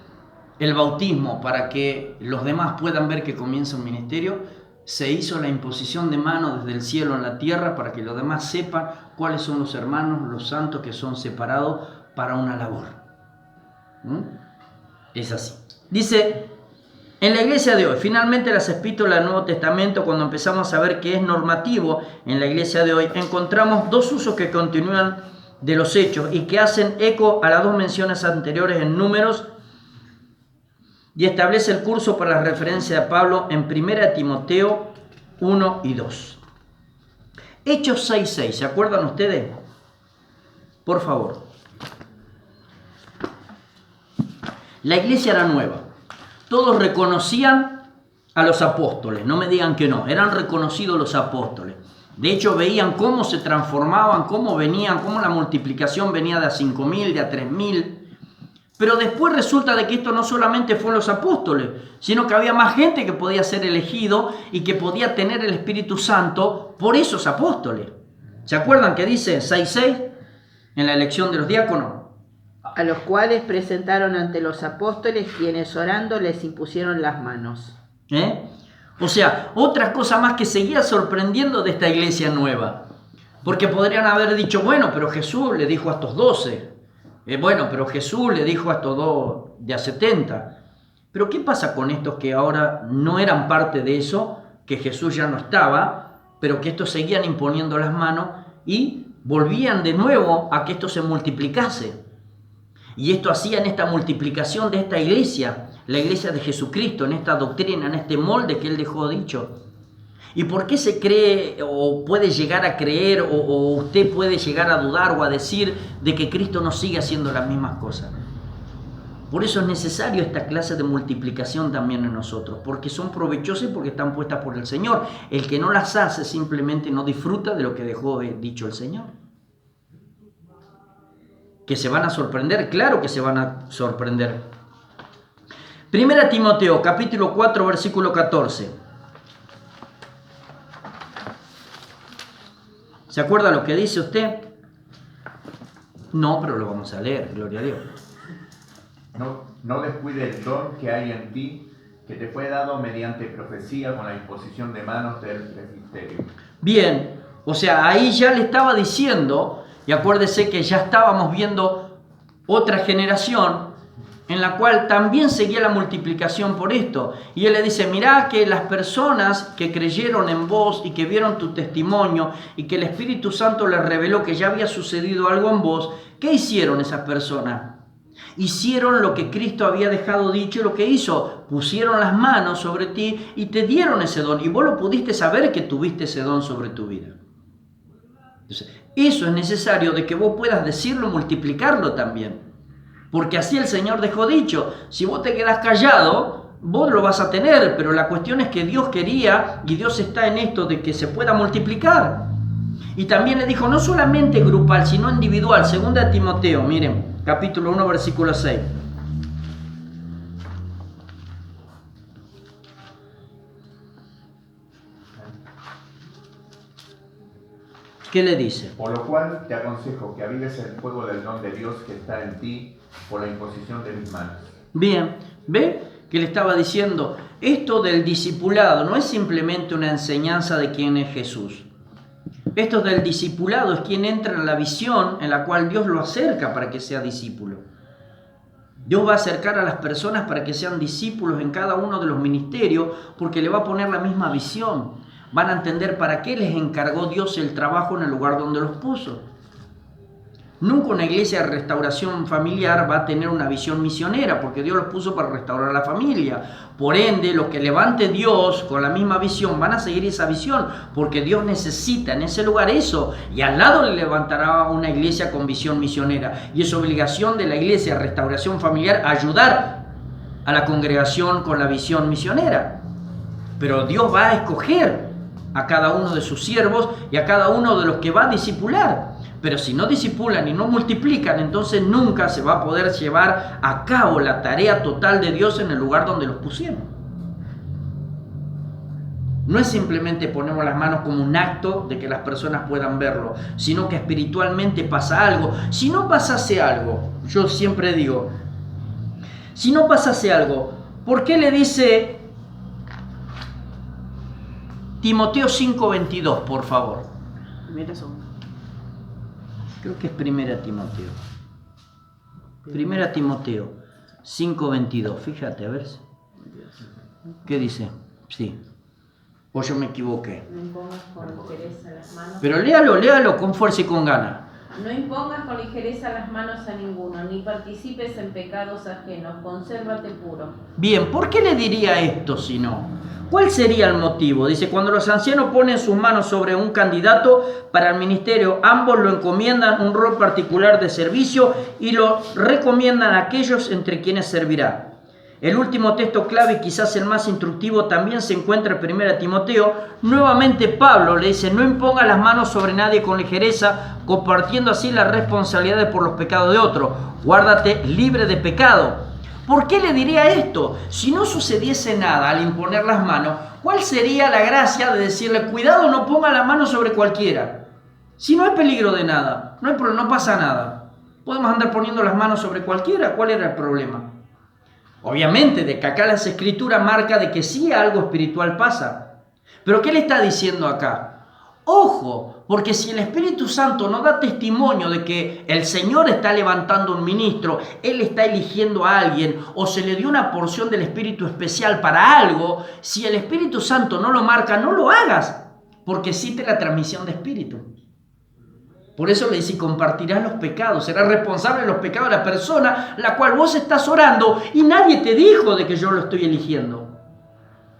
el bautismo para que los demás puedan ver que comienza un ministerio, se hizo la imposición de manos desde el cielo en la tierra para que los demás sepan cuáles son los hermanos, los santos que son separados para una labor. Es así. Dice, en la iglesia de hoy, finalmente las epístolas del Nuevo Testamento, cuando empezamos a ver que es normativo en la iglesia de hoy, encontramos dos usos que continúan de los hechos y que hacen eco a las dos menciones anteriores en Números, y establece el curso para la referencia de Pablo en 1 Timoteo 1 y 2. Hechos 6:6, ¿se acuerdan ustedes? Por favor. La iglesia era nueva. Todos reconocían a los apóstoles, no me digan que no, eran reconocidos los apóstoles. De hecho, veían cómo se transformaban, cómo venían, cómo la multiplicación venía de a 5.000, de a 3.000. Pero después resulta de que esto no solamente fue los apóstoles, sino que había más gente que podía ser elegido y que podía tener el Espíritu Santo por esos apóstoles. ¿Se acuerdan que dice 6:6 en la elección de los diáconos? A los cuales presentaron ante los apóstoles, quienes orando les impusieron las manos. O sea, otra cosa más que seguía sorprendiendo de esta iglesia nueva. Porque podrían haber dicho, bueno, pero Jesús le dijo a estos 12. Bueno, pero Jesús le dijo a estos dos de a 70. Pero ¿qué pasa con estos que ahora no eran parte de eso? Que Jesús ya no estaba, pero que estos seguían imponiendo las manos y volvían de nuevo a que esto se multiplicase. Y esto hacía en esta multiplicación de esta iglesia, la iglesia de Jesucristo, en esta doctrina, en este molde que Él dejó dicho. ¿Y por qué se cree o puede llegar a creer o usted puede llegar a dudar o a decir de que Cristo no sigue haciendo las mismas cosas? Por eso es necesario esta clase de multiplicación también en nosotros, porque son provechosas y porque están puestas por el Señor. El que no las hace simplemente no disfruta de lo que dejó dicho el Señor. Que se van a sorprender, claro que se van a sorprender. 1 Timoteo, capítulo 4, versículo 14. ¿Se acuerda lo que dice usted? No, pero lo vamos a leer, gloria a Dios. No descuide el don que hay en ti, que te fue dado mediante profecía con la imposición de manos del presbiterio. Bien, o sea, ahí ya le estaba diciendo, y acuérdese que ya estábamos viendo otra generación en la cual también seguía la multiplicación por esto. Y él le dice, mirá que las personas que creyeron en vos y que vieron tu testimonio y que el Espíritu Santo les reveló que ya había sucedido algo en vos, ¿qué hicieron esas personas? Hicieron lo que Cristo había dejado dicho y lo que hizo. Pusieron las manos sobre ti y te dieron ese don. Y vos lo pudiste saber que tuviste ese don sobre tu vida. Entonces, eso es necesario de que vos puedas decirlo y multiplicarlo también. Porque así el Señor dejó dicho, si vos te quedás callado, vos lo vas a tener, pero la cuestión es que Dios quería, y Dios está en esto de que se pueda multiplicar. Y también le dijo, no solamente grupal, sino individual. 2 Timoteo, miren, capítulo 1, versículo 6. ¿Qué le dice? Por lo cual te aconsejo que avives el fuego del don de Dios que está en ti por la imposición de mis manos. Bien, ¿ve? que le estaba diciendo, esto del discipulado no es simplemente una enseñanza de quién es Jesús. Esto del discipulado es quien entra en la visión en la cual Dios lo acerca para que sea discípulo. Dios va a acercar a las personas para que sean discípulos en cada uno de los ministerios porque le va a poner la misma visión. Van a entender para qué les encargó Dios el trabajo en el lugar donde los puso. Nunca una iglesia de restauración familiar va a tener una visión misionera porque Dios los puso para restaurar la familia. Por ende, lo que levante Dios con la misma visión van a seguir esa visión porque Dios necesita en ese lugar eso. Y al lado le levantará una iglesia con visión misionera. Y es obligación de la iglesia de restauración familiar ayudar a la congregación con la visión misionera. Pero Dios va a escoger a cada uno de sus siervos y a cada uno de los que va a discipular. Pero si no discipulan y no multiplican, entonces nunca se va a poder llevar a cabo la tarea total de Dios en el lugar donde los pusieron. No es simplemente ponemos las manos como un acto de que las personas puedan verlo, sino que espiritualmente pasa algo. Si no pasase algo, yo siempre digo, si no pasase algo, ¿por qué le dice Timoteo 5:22, por favor? Primera segunda. Creo que es Primera Timoteo. Primera Timoteo 5:22. Fíjate, a ver. ¿Qué dice? Sí. O yo me equivoqué. No impongas con ligereza las manos. Pero léalo con fuerza y con ganas. No impongas con ligereza las manos a ninguno, ni participes en pecados ajenos. Consérvate puro. Bien, ¿por qué le diría esto si no? ¿Cuál sería el motivo? Dice, cuando los ancianos ponen sus manos sobre un candidato para el ministerio, ambos lo encomiendan un rol particular de servicio y lo recomiendan a aquellos entre quienes servirá. El último texto clave y quizás el más instructivo también se encuentra en 1 Timoteo. Nuevamente Pablo le dice, no imponga las manos sobre nadie con ligereza, compartiendo así las responsabilidades por los pecados de otro. Guárdate libre de pecado. ¿Por qué le diría esto? Si no sucediese nada al imponer las manos, ¿cuál sería la gracia de decirle, cuidado, no ponga la mano sobre cualquiera? Si no hay peligro de nada, no pasa nada. Podemos andar poniendo las manos sobre cualquiera. ¿Cuál era el problema? Obviamente, de que acá las escrituras marca de que sí algo espiritual pasa. Pero ¿qué le está diciendo acá? Ojo, porque si el Espíritu Santo no da testimonio de que el Señor está levantando un ministro, Él está eligiendo a alguien o se le dio una porción del Espíritu especial para algo, si el Espíritu Santo no lo marca, no lo hagas, porque existe la transmisión de Espíritu. Por eso le dice, compartirás los pecados, serás responsable de los pecados de la persona la cual vos estás orando y nadie te dijo de que yo lo estoy eligiendo.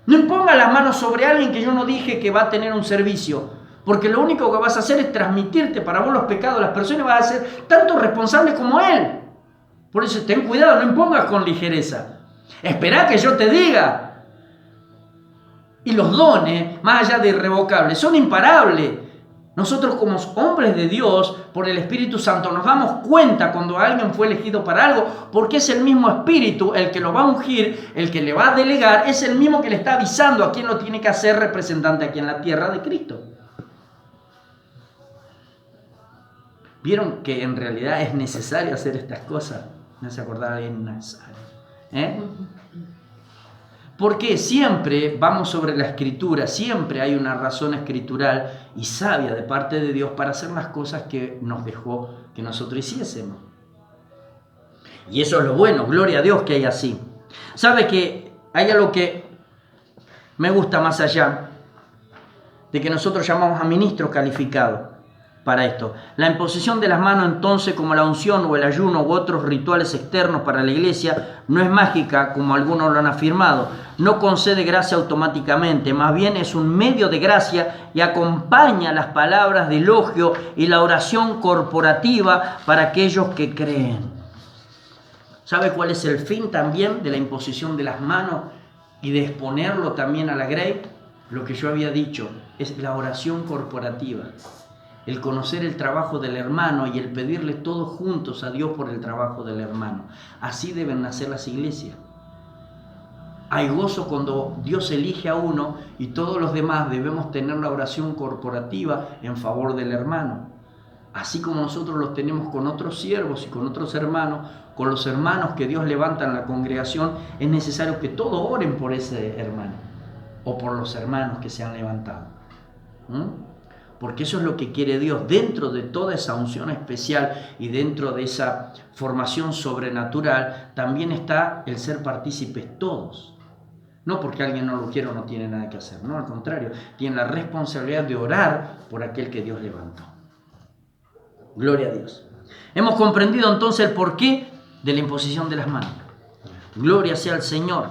No imponga las manos sobre alguien que yo no dije que va a tener un servicio. Porque lo único que vas a hacer es transmitirte para vos los pecados de las personas y vas a ser tanto responsable como él. Por eso ten cuidado, no impongas con ligereza. Esperá que yo te diga. Y los dones, más allá de irrevocables, son imparables. Nosotros como hombres de Dios, por el Espíritu Santo, nos damos cuenta cuando alguien fue elegido para algo, porque es el mismo Espíritu el que lo va a ungir, el que le va a delegar, es el mismo que le está avisando a quién lo tiene que hacer representante aquí en la tierra de Cristo. ¿Vieron que en realidad es necesario hacer estas cosas? No se acordaba bien Nazario. Porque siempre vamos sobre la Escritura, siempre hay una razón escritural y sabia de parte de Dios para hacer las cosas que nos dejó que nosotros hiciésemos. Y eso es lo bueno, gloria a Dios que hay así. ¿Sabe que hay algo que me gusta más allá de que nosotros llamamos a ministros calificados? Para esto, la imposición de las manos entonces, como la unción o el ayuno u otros rituales externos para la iglesia, no es mágica como algunos lo han afirmado, no concede gracia automáticamente, más bien es un medio de gracia y acompaña las palabras de elogio y la oración corporativa para aquellos que creen. ¿Sabe cuál es el fin también de la imposición de las manos y de exponerlo también a la grey? Lo que yo había dicho, es la oración corporativa. El conocer el trabajo del hermano y el pedirle todos juntos a Dios por el trabajo del hermano. Así deben nacer las iglesias. Hay gozo cuando Dios elige a uno y todos los demás debemos tener la oración corporativa en favor del hermano. así como nosotros los tenemos con otros siervos y con otros hermanos, con los hermanos que Dios levanta en la congregación, es necesario que todos oren por ese hermano o por los hermanos que se han levantado. Porque eso es lo que quiere Dios. Dentro de toda esa unción especial y dentro de esa formación sobrenatural, también está el ser partícipes todos. No porque alguien no lo quiera o no tiene nada que hacer, no, al contrario, tiene la responsabilidad de orar por aquel que Dios levantó. Gloria a Dios. Hemos comprendido entonces el porqué de la imposición de las manos. Gloria sea al Señor.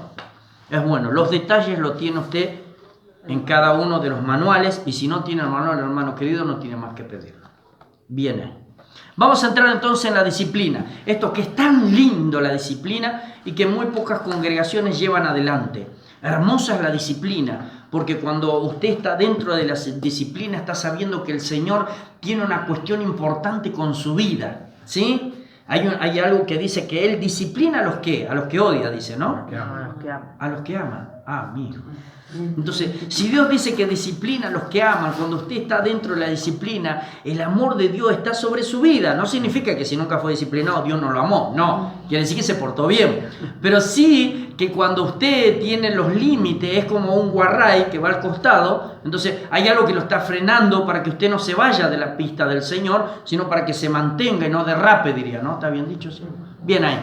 Es bueno, los detalles los tiene usted en cada uno de los manuales, y si no tiene el manual, hermano querido, no tiene más que pedirlo. Bien. Vamos a entrar entonces en la disciplina. Esto que es tan lindo, la disciplina, y que muy pocas congregaciones llevan adelante. Hermosa es la disciplina, porque cuando usted está dentro de la disciplina, está sabiendo que el Señor tiene una cuestión importante con su vida, ¿sí? Hay algo que dice que Él disciplina a los que odia, dice, ¿no? A los que ama. Ah, amigo. Entonces, si Dios dice que disciplina a los que aman, cuando usted está dentro de la disciplina, el amor de Dios está sobre su vida. No significa que si nunca fue disciplinado, Dios no lo amó. No, quiere decir que se portó bien. Pero sí que cuando usted tiene los límites, es como un guarray que va al costado. Entonces, hay algo que lo está frenando para que usted no se vaya de la pista del Señor, sino para que se mantenga y no derrape, diría, ¿no? ¿Está bien dicho? Sí. Bien ahí.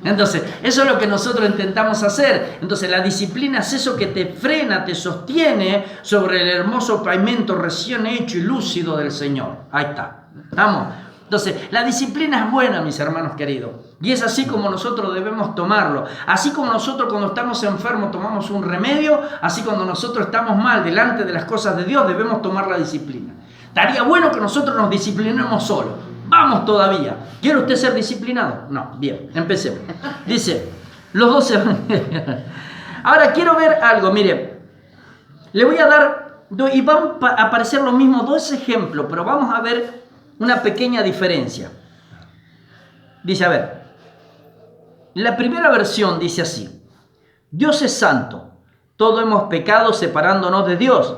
Entonces, eso es lo que nosotros intentamos hacer. Entonces, la disciplina es eso que te frena, te sostiene sobre el hermoso pavimento recién hecho y lúcido del Señor. Ahí está. ¿Estamos? Entonces, la disciplina es buena, mis hermanos queridos. Y es así como nosotros debemos tomarlo. Así como nosotros cuando estamos enfermos tomamos un remedio, así cuando nosotros estamos mal delante de las cosas de Dios debemos tomar la disciplina. Estaría bueno que nosotros nos disciplinemos solos. Vamos todavía. ¿Quiere usted ser disciplinado? No. Bien, empecemos. Dice, los 12... Ahora quiero ver algo, mire. Le voy a dar, y van a aparecer los mismos dos ejemplos, pero vamos a ver una pequeña diferencia. Dice, a ver, la primera versión dice así: Dios es santo, todos hemos pecado separándonos de Dios,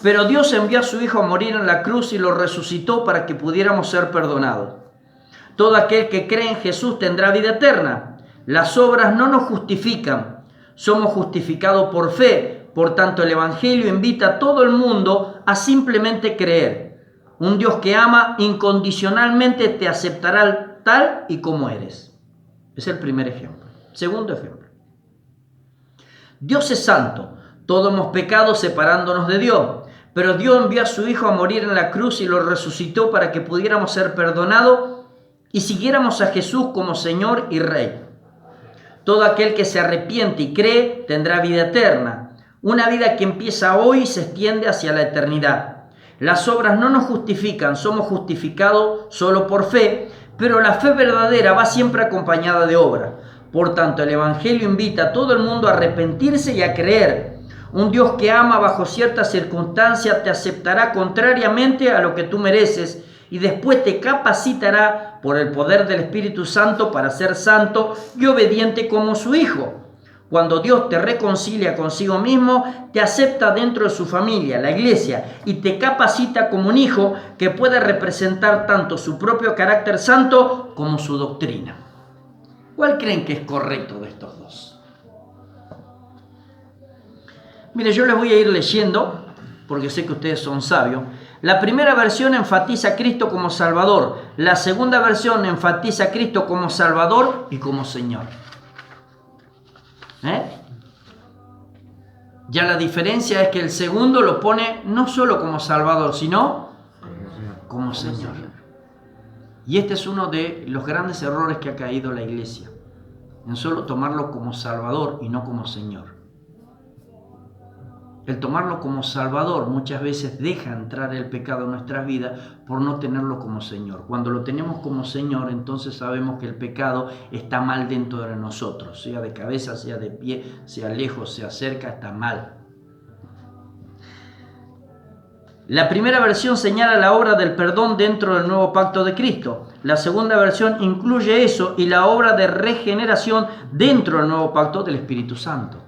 pero Dios envió a su Hijo a morir en la cruz y lo resucitó para que pudiéramos ser perdonados. Todo aquel que cree en Jesús tendrá vida eterna. Las obras no nos justifican, somos justificados por fe. Por tanto, el Evangelio invita a todo el mundo a simplemente creer. Un Dios que ama incondicionalmente te aceptará tal y como eres. Es el primer ejemplo. Segundo ejemplo. Dios es santo. Todos hemos pecado separándonos de Dios. Pero Dios envió a su Hijo a morir en la cruz y lo resucitó para que pudiéramos ser perdonados y siguiéramos a Jesús como Señor y Rey. Todo aquel que se arrepiente y cree tendrá vida eterna. Una vida que empieza hoy y se extiende hacia la eternidad. Las obras no nos justifican, somos justificados solo por fe, pero la fe verdadera va siempre acompañada de obra. Por tanto, el Evangelio invita a todo el mundo a arrepentirse y a creer. Un Dios que ama bajo ciertas circunstancias te aceptará contrariamente a lo que tú mereces y después te capacitará por el poder del Espíritu Santo para ser santo y obediente como su Hijo. Cuando Dios te reconcilia consigo mismo, te acepta dentro de su familia, la iglesia, y te capacita como un hijo que puede representar tanto su propio carácter santo como su doctrina. ¿Cuál creen que es correcto de estos dos? Mire, yo les voy a ir leyendo, porque sé que ustedes son sabios. La primera versión enfatiza a Cristo como Salvador. La segunda versión enfatiza a Cristo como Salvador y como Señor. Ya la diferencia es que el segundo lo pone no solo como Salvador, sino como Señor. Y este es uno de los grandes errores que ha caído la iglesia, en solo tomarlo como Salvador y no como Señor. El tomarlo como Salvador muchas veces deja entrar el pecado en nuestras vidas por no tenerlo como Señor. Cuando lo tenemos como Señor, entonces sabemos que el pecado está mal dentro de nosotros, sea de cabeza, sea de pie, sea lejos, sea cerca, está mal. La primera versión señala la obra del perdón dentro del nuevo pacto de Cristo. La segunda versión incluye eso y la obra de regeneración dentro del nuevo pacto del Espíritu Santo.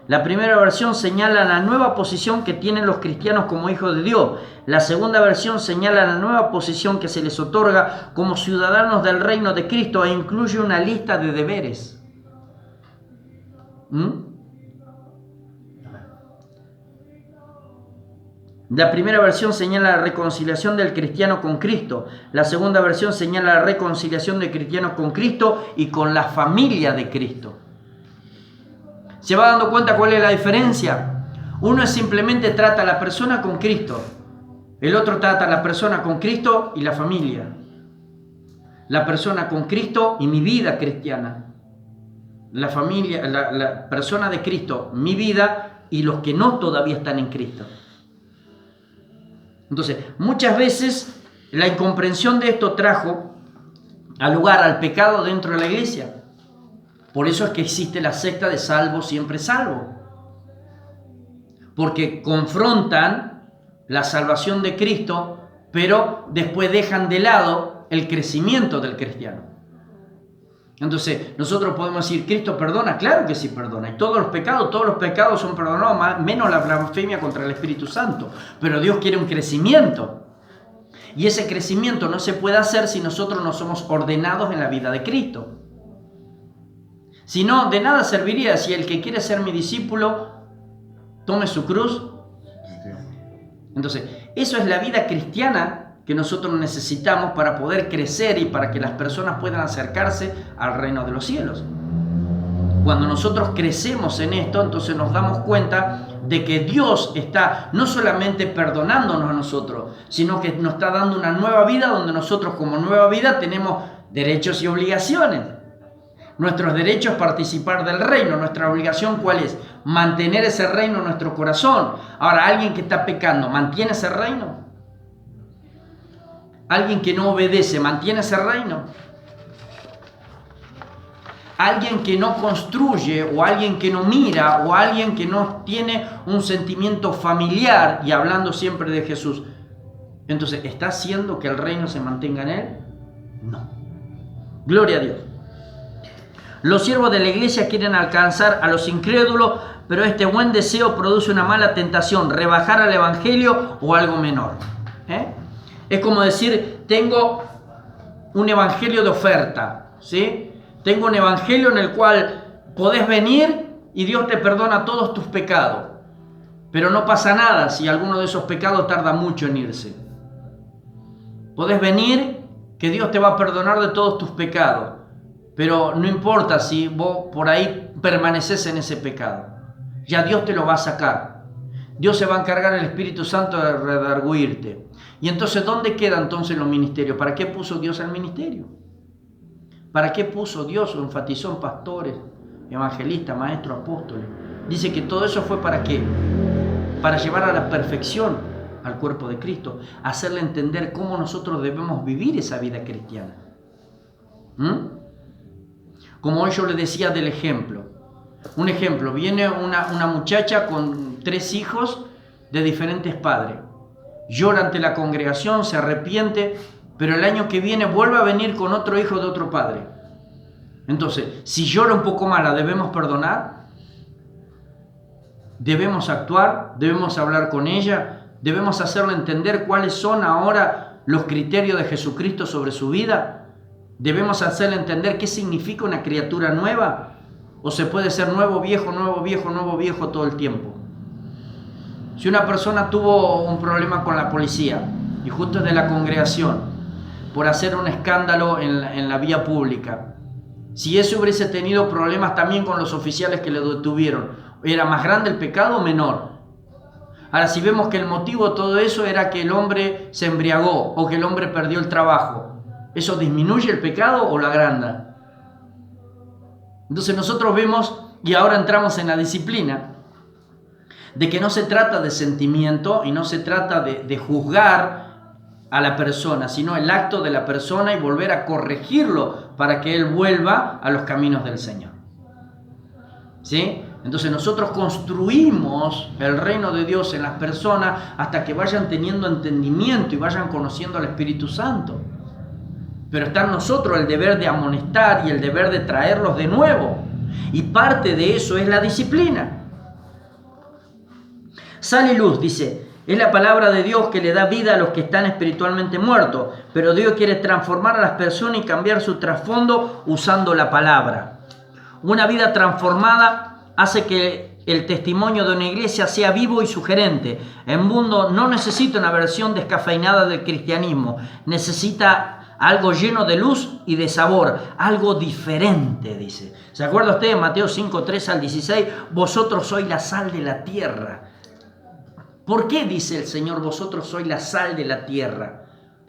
La primera versión señala la nueva posición que tienen los cristianos como hijos de Dios. La segunda versión señala la nueva posición que se les otorga como ciudadanos del reino de Cristo e incluye una lista de deberes. La primera versión señala la reconciliación del cristiano con Cristo. La segunda versión señala la reconciliación del cristiano con Cristo y con la familia de Cristo. ¿Se va dando cuenta cuál es la diferencia? Uno simplemente trata a la persona con Cristo. El otro trata a la persona con Cristo y la familia. La persona con Cristo y mi vida cristiana. La familia, la persona de Cristo, mi vida y los que no todavía están en Cristo. Entonces, muchas veces la incomprensión de esto trajo al pecado dentro de la iglesia. Por eso es que existe la secta de salvo, siempre salvo. Porque confrontan la salvación de Cristo, pero después dejan de lado el crecimiento del cristiano. Entonces, nosotros podemos decir, ¿Cristo perdona? Claro que sí perdona. Y todos los pecados son perdonados, menos la blasfemia contra el Espíritu Santo. Pero Dios quiere un crecimiento. Y ese crecimiento no se puede hacer si nosotros no somos ordenados en la vida de Cristo. Si no, de nada serviría si el que quiere ser mi discípulo tome su cruz. Entonces, eso es la vida cristiana que nosotros necesitamos para poder crecer y para que las personas puedan acercarse al reino de los cielos. Cuando nosotros crecemos en esto, entonces nos damos cuenta de que Dios está no solamente perdonándonos a nosotros, sino que nos está dando una nueva vida donde nosotros como nueva vida tenemos derechos y obligaciones. Nuestros derechos es participar del reino. Nuestra obligación, ¿cuál es? Mantener ese reino en nuestro corazón. Ahora, alguien que está pecando, ¿mantiene ese reino? Alguien que no obedece, ¿mantiene ese reino? Alguien que no construye, o alguien que no mira, o alguien que no tiene un sentimiento familiar, y hablando siempre de Jesús, entonces, ¿está haciendo que el reino se mantenga en él? No. Gloria a Dios. Los siervos de la iglesia quieren alcanzar a los incrédulos, pero este buen deseo produce una mala tentación, rebajar al evangelio o algo menor. Es como decir, tengo un evangelio de oferta, ¿sí? Tengo un evangelio en el cual podés venir y Dios te perdona todos tus pecados, pero no pasa nada si alguno de esos pecados tarda mucho en irse. Podés venir que Dios te va a perdonar de todos tus pecados, pero no importa si vos por ahí permaneces en ese pecado. Ya Dios te lo va a sacar. Dios se va a encargar el Espíritu Santo de redarguirte. Y entonces, ¿dónde queda entonces los ministerios? ¿Para qué puso Dios el ministerio? ¿Para qué puso Dios o enfatizó en pastores, evangelistas, maestros, apóstoles? Dice que todo eso fue ¿para qué? Para llevar a la perfección al cuerpo de Cristo, hacerle entender cómo nosotros debemos vivir esa vida cristiana. Como hoy yo le decía del ejemplo. Un ejemplo, viene una muchacha con 3 hijos de diferentes padres. Llora ante la congregación, se arrepiente, pero el año que viene vuelve a venir con otro hijo de otro padre. Entonces, si llora un poco más, ¿la debemos perdonar? ¿Debemos actuar? ¿Debemos hablar con ella? ¿Debemos hacerle entender cuáles son ahora los criterios de Jesucristo sobre su vida? ¿Debemos hacerle entender qué significa una criatura nueva? ¿O se puede ser nuevo, viejo, nuevo, viejo, nuevo, viejo todo el tiempo? Si una persona tuvo un problema con la policía y justo es de la congregación por hacer un escándalo en la vía pública, si ese hubiese tenido problemas también con los oficiales que le detuvieron, ¿era más grande el pecado o menor? Ahora, si vemos que el motivo de todo eso era que el hombre se embriagó o que el hombre perdió el trabajo, ¿eso disminuye el pecado o lo agranda? Entonces nosotros vemos, y ahora entramos en la disciplina, de que no se trata de sentimiento y no se trata de juzgar a la persona, sino el acto de la persona y volver a corregirlo para que él vuelva a los caminos del Señor. ¿Sí? Entonces nosotros construimos el reino de Dios en las personas hasta que vayan teniendo entendimiento y vayan conociendo al Espíritu Santo. Pero está en nosotros el deber de amonestar y el deber de traerlos de nuevo. Y parte de eso es la disciplina. Sal y luz, dice, es la palabra de Dios que le da vida a los que están espiritualmente muertos, pero Dios quiere transformar a las personas y cambiar su trasfondo usando la palabra. Una vida transformada hace que el testimonio de una iglesia sea vivo y sugerente. El mundo no necesita una versión descafeinada del cristianismo, necesita algo lleno de luz y de sabor, algo diferente, dice. ¿Se acuerda usted en Mateo 5, 13 al 16? Vosotros sois la sal de la tierra. ¿Por qué dice el Señor, vosotros sois la sal de la tierra?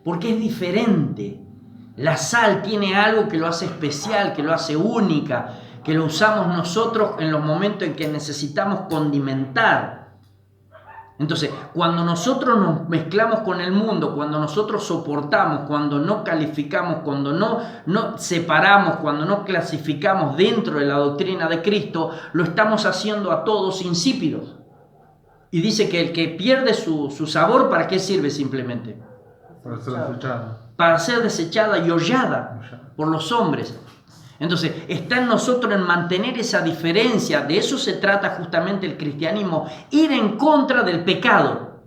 Porque es diferente. La sal tiene algo que lo hace especial, que lo hace única, que lo usamos nosotros en los momentos en que necesitamos condimentar. Entonces, cuando nosotros nos mezclamos con el mundo, cuando nosotros soportamos, cuando no calificamos, cuando no separamos, cuando no clasificamos dentro de la doctrina de Cristo, lo estamos haciendo a todos insípidos. Y dice que el que pierde su sabor, ¿para qué sirve simplemente? Para ser desechada. Para ser desechada y hollada por los hombres. Entonces, está en nosotros en mantener esa diferencia. De eso se trata justamente el cristianismo. Ir en contra del pecado.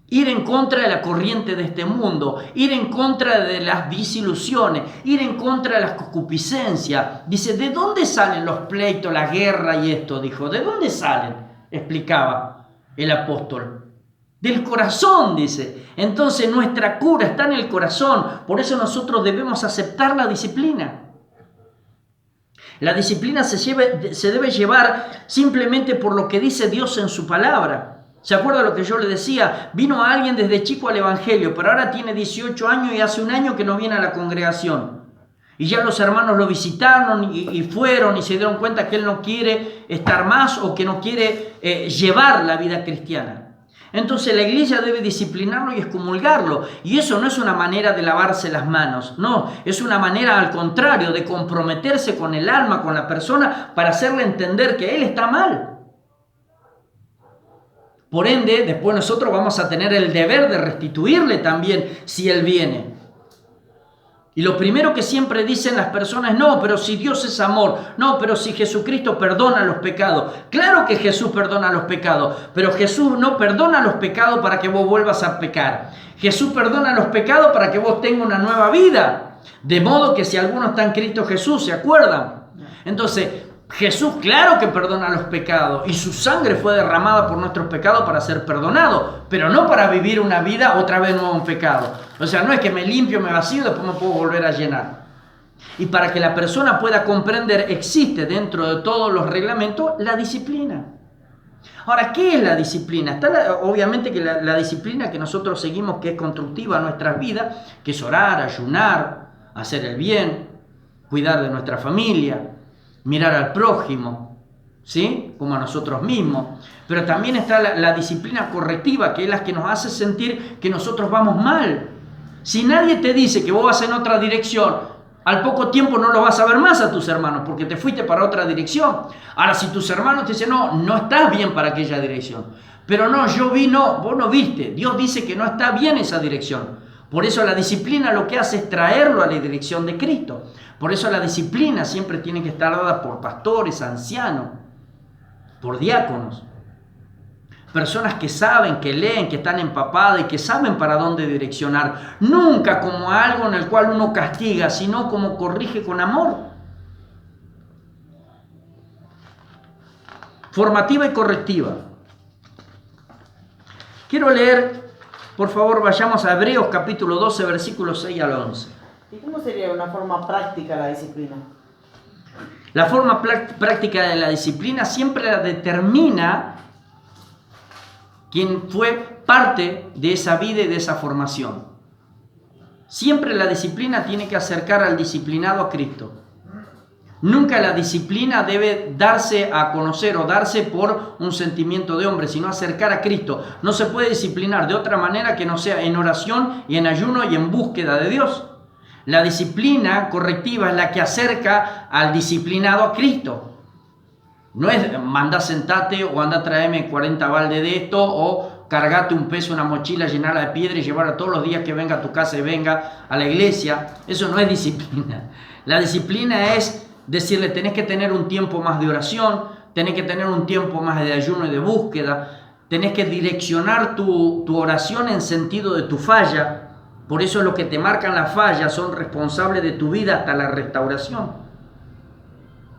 Ir en contra de la corriente de este mundo. Ir en contra de las disilusiones. Ir en contra de las concupiscencias. Dice, ¿de dónde salen los pleitos, la guerra y esto? Dijo, ¿de dónde salen? Explicaba el apóstol. Del corazón, dice. Entonces nuestra cura está en el corazón. Por eso nosotros debemos aceptar la disciplina. La disciplina se debe llevar simplemente por lo que dice Dios en su palabra. ¿Se acuerda lo que yo le decía? Vino alguien desde chico al evangelio, pero ahora tiene 18 años y hace un año que no viene a la congregación. Y ya los hermanos lo visitaron y fueron y se dieron cuenta que él no quiere estar más o que no quiere llevar la vida cristiana. Entonces la iglesia debe disciplinarlo y excomulgarlo. Y eso no es una manera de lavarse las manos. No, es una manera al contrario de comprometerse con el alma, con la persona, para hacerle entender que él está mal. Por ende, después nosotros vamos a tener el deber de restituirle también si él viene. Y lo primero que siempre dicen las personas es, no, pero si Dios es amor, no, pero si Jesucristo perdona los pecados. Claro que Jesús perdona los pecados, pero Jesús no perdona los pecados para que vos vuelvas a pecar. Jesús perdona los pecados para que vos tengas una nueva vida. De modo que si alguno está en Cristo Jesús, ¿se acuerdan? Entonces, Jesús claro que perdona los pecados y su sangre fue derramada por nuestros pecados para ser perdonado, pero no para vivir una vida otra vez nuevo en pecado. O sea, no es que me limpio, me vacío y después me puedo volver a llenar. Y para que la persona pueda comprender, existe dentro de todos los reglamentos la disciplina. Ahora, ¿qué es la disciplina? Está obviamente que la disciplina que nosotros seguimos, que es constructiva a nuestras vidas, que es orar, ayunar, hacer el bien, cuidar de nuestra familia, mirar al prójimo, ¿sí? Como a nosotros mismos. Pero también está la disciplina correctiva, que es la que nos hace sentir que nosotros vamos mal. Si nadie te dice que vos vas en otra dirección, al poco tiempo no lo vas a ver más a tus hermanos, porque te fuiste para otra dirección. Ahora, si tus hermanos te dicen, no estás bien para aquella dirección. Pero no, yo vi, no, vos no viste. Dios dice que no está bien esa dirección. Por eso la disciplina lo que hace es traerlo a la dirección de Cristo. Por eso la disciplina siempre tiene que estar dada por pastores, ancianos, por diáconos. Personas que saben, que leen, que están empapadas y que saben para dónde direccionar. Nunca como algo en el cual uno castiga, sino como corrige con amor. Formativa y correctiva. Quiero leer, por favor, vayamos a Hebreos capítulo 12, versículos 6 al 11. ¿Y cómo sería una forma práctica la disciplina? La forma práctica de la disciplina siempre la determina quien fue parte de esa vida y de esa formación. Siempre la disciplina tiene que acercar al disciplinado a Cristo. Nunca la disciplina debe darse a conocer o darse por un sentimiento de hombre, sino acercar a Cristo. No se puede disciplinar de otra manera que no sea en oración y en ayuno y en búsqueda de Dios. La disciplina correctiva es la que acerca al disciplinado a Cristo. No es manda sentate o anda traerme 40 baldes de esto o cargate un peso, una mochila, llenarla de piedra y llevarla todos los días que venga a tu casa y venga a la iglesia. Eso no es disciplina. La disciplina es decirle, tenés que tener un tiempo más de oración, tenés que tener un tiempo más de ayuno y de búsqueda. tenés que direccionar tu oración en sentido de tu falla. Por eso los que te marcan la falla son responsables de tu vida hasta la restauración.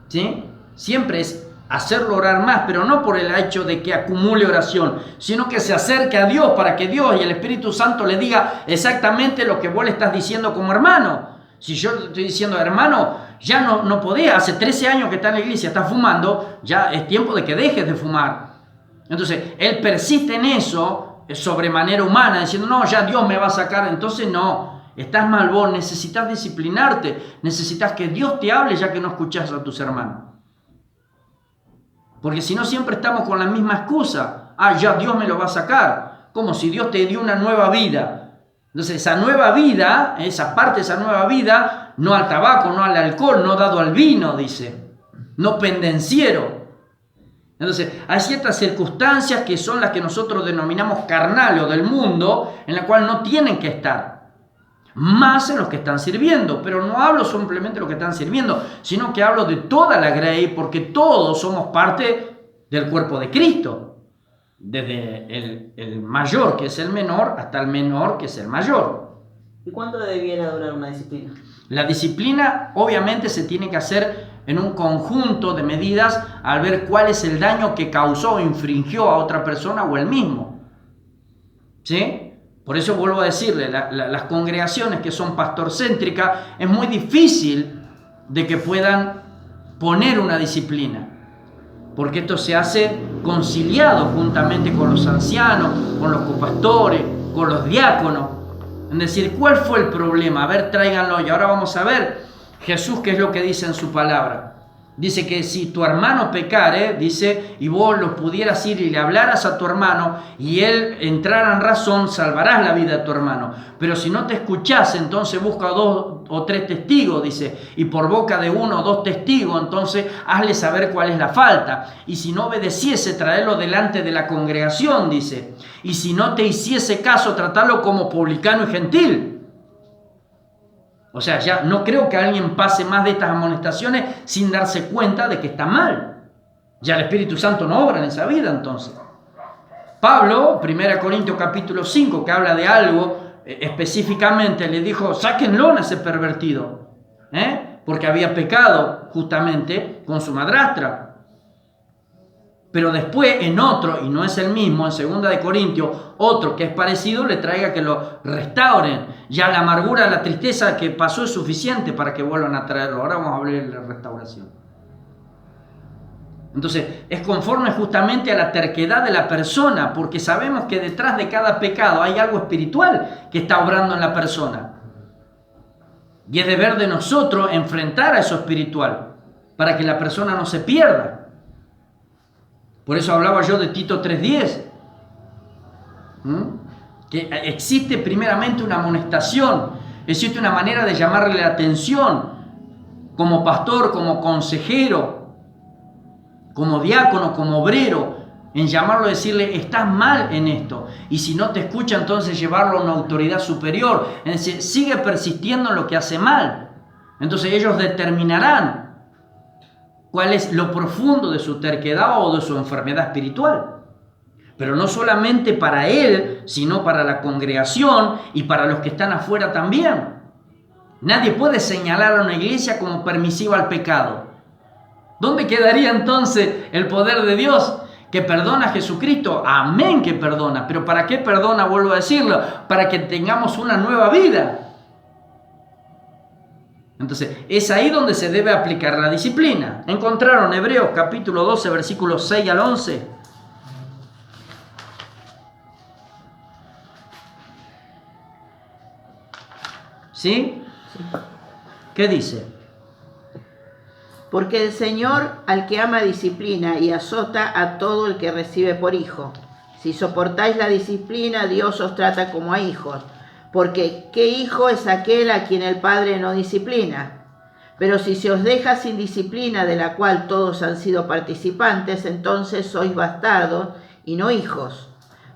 ¿Sí? Siempre es hacerlo orar más, pero no por el hecho de que acumule oración, sino que se acerque a Dios para que Dios y el Espíritu Santo le diga exactamente lo que vos le estás diciendo como hermano. Si yo le estoy diciendo, hermano, ya no podés, hace 13 años que está en la iglesia, está fumando, ya es tiempo de que dejes de fumar. Entonces, él persiste en eso, sobremanera humana, diciendo, no, ya Dios me va a sacar. Entonces, no, estás mal vos, necesitas disciplinarte, necesitas que Dios te hable ya que no escuchás a tus hermanos. Porque si no, siempre estamos con la misma excusa. Ya Dios me lo va a sacar. Como si Dios te dio una nueva vida. Entonces, esa nueva vida, esa parte de esa nueva vida, no al tabaco, no al alcohol, no dado al vino, dice. No pendenciero. Entonces, hay ciertas circunstancias que son las que nosotros denominamos carnales o del mundo, en la cual no tienen que estar. Más en los que están sirviendo, pero no hablo simplemente de los que están sirviendo, sino que hablo de toda la grey, porque todos somos parte del cuerpo de Cristo. Desde el mayor, que es el menor, hasta el menor, que es el mayor. ¿Y cuánto debiera durar una disciplina? La disciplina obviamente se tiene que hacer en un conjunto de medidas al ver cuál es el daño que causó o infringió a otra persona o él mismo. ¿Sí? Por eso vuelvo a decirle, las congregaciones que son pastorcéntricas es muy difícil de que puedan poner una disciplina. Porque esto se hace conciliado juntamente con los ancianos, con los copastores, con los diáconos. Es decir, ¿cuál fue el problema? A ver, tráiganlo. Y ahora vamos a ver Jesús qué es lo que dice en su palabra. Dice que si tu hermano pecare, dice, y vos lo pudieras ir y le hablaras a tu hermano y él entrara en razón, salvarás la vida de tu hermano. Pero si no te escuchás, entonces busca 2 o 3 testigos, dice, y por boca de 1 o 2 testigos, entonces hazle saber cuál es la falta. Y si no obedeciese, traerlo delante de la congregación, dice. Y si no te hiciese caso, tratarlo como publicano y gentil. O sea, ya no creo que alguien pase más de estas amonestaciones sin darse cuenta de que está mal. Ya el Espíritu Santo no obra en esa vida, entonces. Pablo, 1 Corintios capítulo 5, que habla de algo específicamente, le dijo, sáquenlo a ese pervertido, porque había pecado justamente con su madrastra. Pero después en otro, y no es el mismo, en 2 Corintios, otro que es parecido, le traiga que lo restauren. Ya la amargura, la tristeza que pasó es suficiente para que vuelvan a traerlo. Ahora vamos a hablar de la restauración. Entonces, es conforme justamente a la terquedad de la persona, porque sabemos que detrás de cada pecado hay algo espiritual que está obrando en la persona. Y es deber de nosotros enfrentar a eso espiritual, para que la persona no se pierda. Por eso hablaba yo de Tito 3:10, que existe primeramente una amonestación, existe una manera de llamarle la atención, como pastor, como consejero, como diácono, como obrero, en llamarlo, decirle, estás mal en esto, y si no te escucha, entonces llevarlo a una autoridad superior, es decir, sigue persistiendo en lo que hace mal. Entonces ellos determinarán cuál es lo profundo de su terquedad o de su enfermedad espiritual. Pero no solamente para él, sino para la congregación y para los que están afuera también. Nadie puede señalar a una iglesia como permisiva al pecado. ¿Dónde quedaría entonces el poder de Dios que perdona a Jesucristo? Amén que perdona. ¿Pero para qué perdona? Vuelvo a decirlo. Para que tengamos una nueva vida. Entonces, es ahí donde se debe aplicar la disciplina. ¿Encontraron Hebreos capítulo 12, versículos 6 al 11? ¿Sí? ¿Qué dice? Porque el Señor al que ama disciplina y azota a todo el que recibe por hijo. Si soportáis la disciplina, Dios os trata como a hijos. Porque ¿qué hijo es aquel a quien el Padre no disciplina? Pero si se os deja sin disciplina, de la cual todos han sido participantes, entonces sois bastardos y no hijos.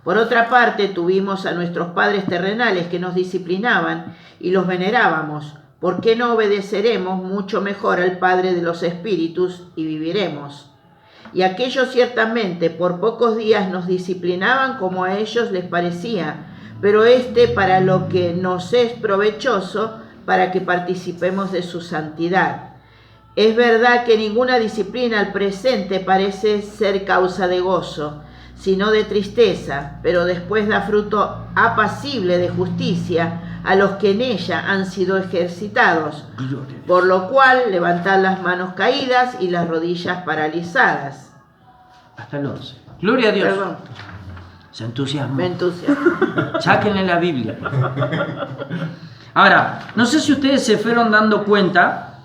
Por otra parte, tuvimos a nuestros padres terrenales que nos disciplinaban y los venerábamos. ¿Por qué no obedeceremos mucho mejor al Padre de los Espíritus y viviremos? Y aquellos ciertamente por pocos días nos disciplinaban como a ellos les parecía, pero para lo que nos es provechoso, para que participemos de su santidad. Es verdad que ninguna disciplina al presente parece ser causa de gozo, sino de tristeza, pero después da fruto apacible de justicia a los que en ella han sido ejercitados. Por lo cual, levantad las manos caídas y las rodillas paralizadas. Hasta el 11. Gloria a Dios. Perdón, Se entusiasmó. me entusiasmo. Sáquenle la Biblia. Ahora, no sé si ustedes se fueron dando cuenta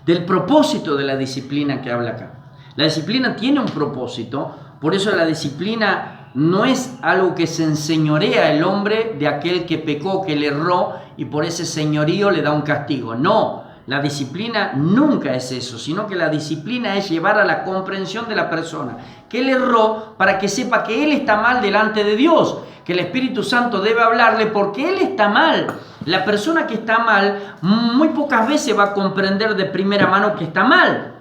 del propósito de la disciplina que habla acá. La disciplina tiene un propósito, por eso la disciplina no es algo que se enseñorea el hombre de aquel que pecó, que le erró, y por ese señorío le da un castigo. No, la disciplina nunca es eso, sino que la disciplina es llevar a la comprensión de la persona que le erró para que sepa que él está mal delante de Dios, que el Espíritu Santo debe hablarle porque él está mal. La persona que está mal muy pocas veces va a comprender de primera mano que está mal.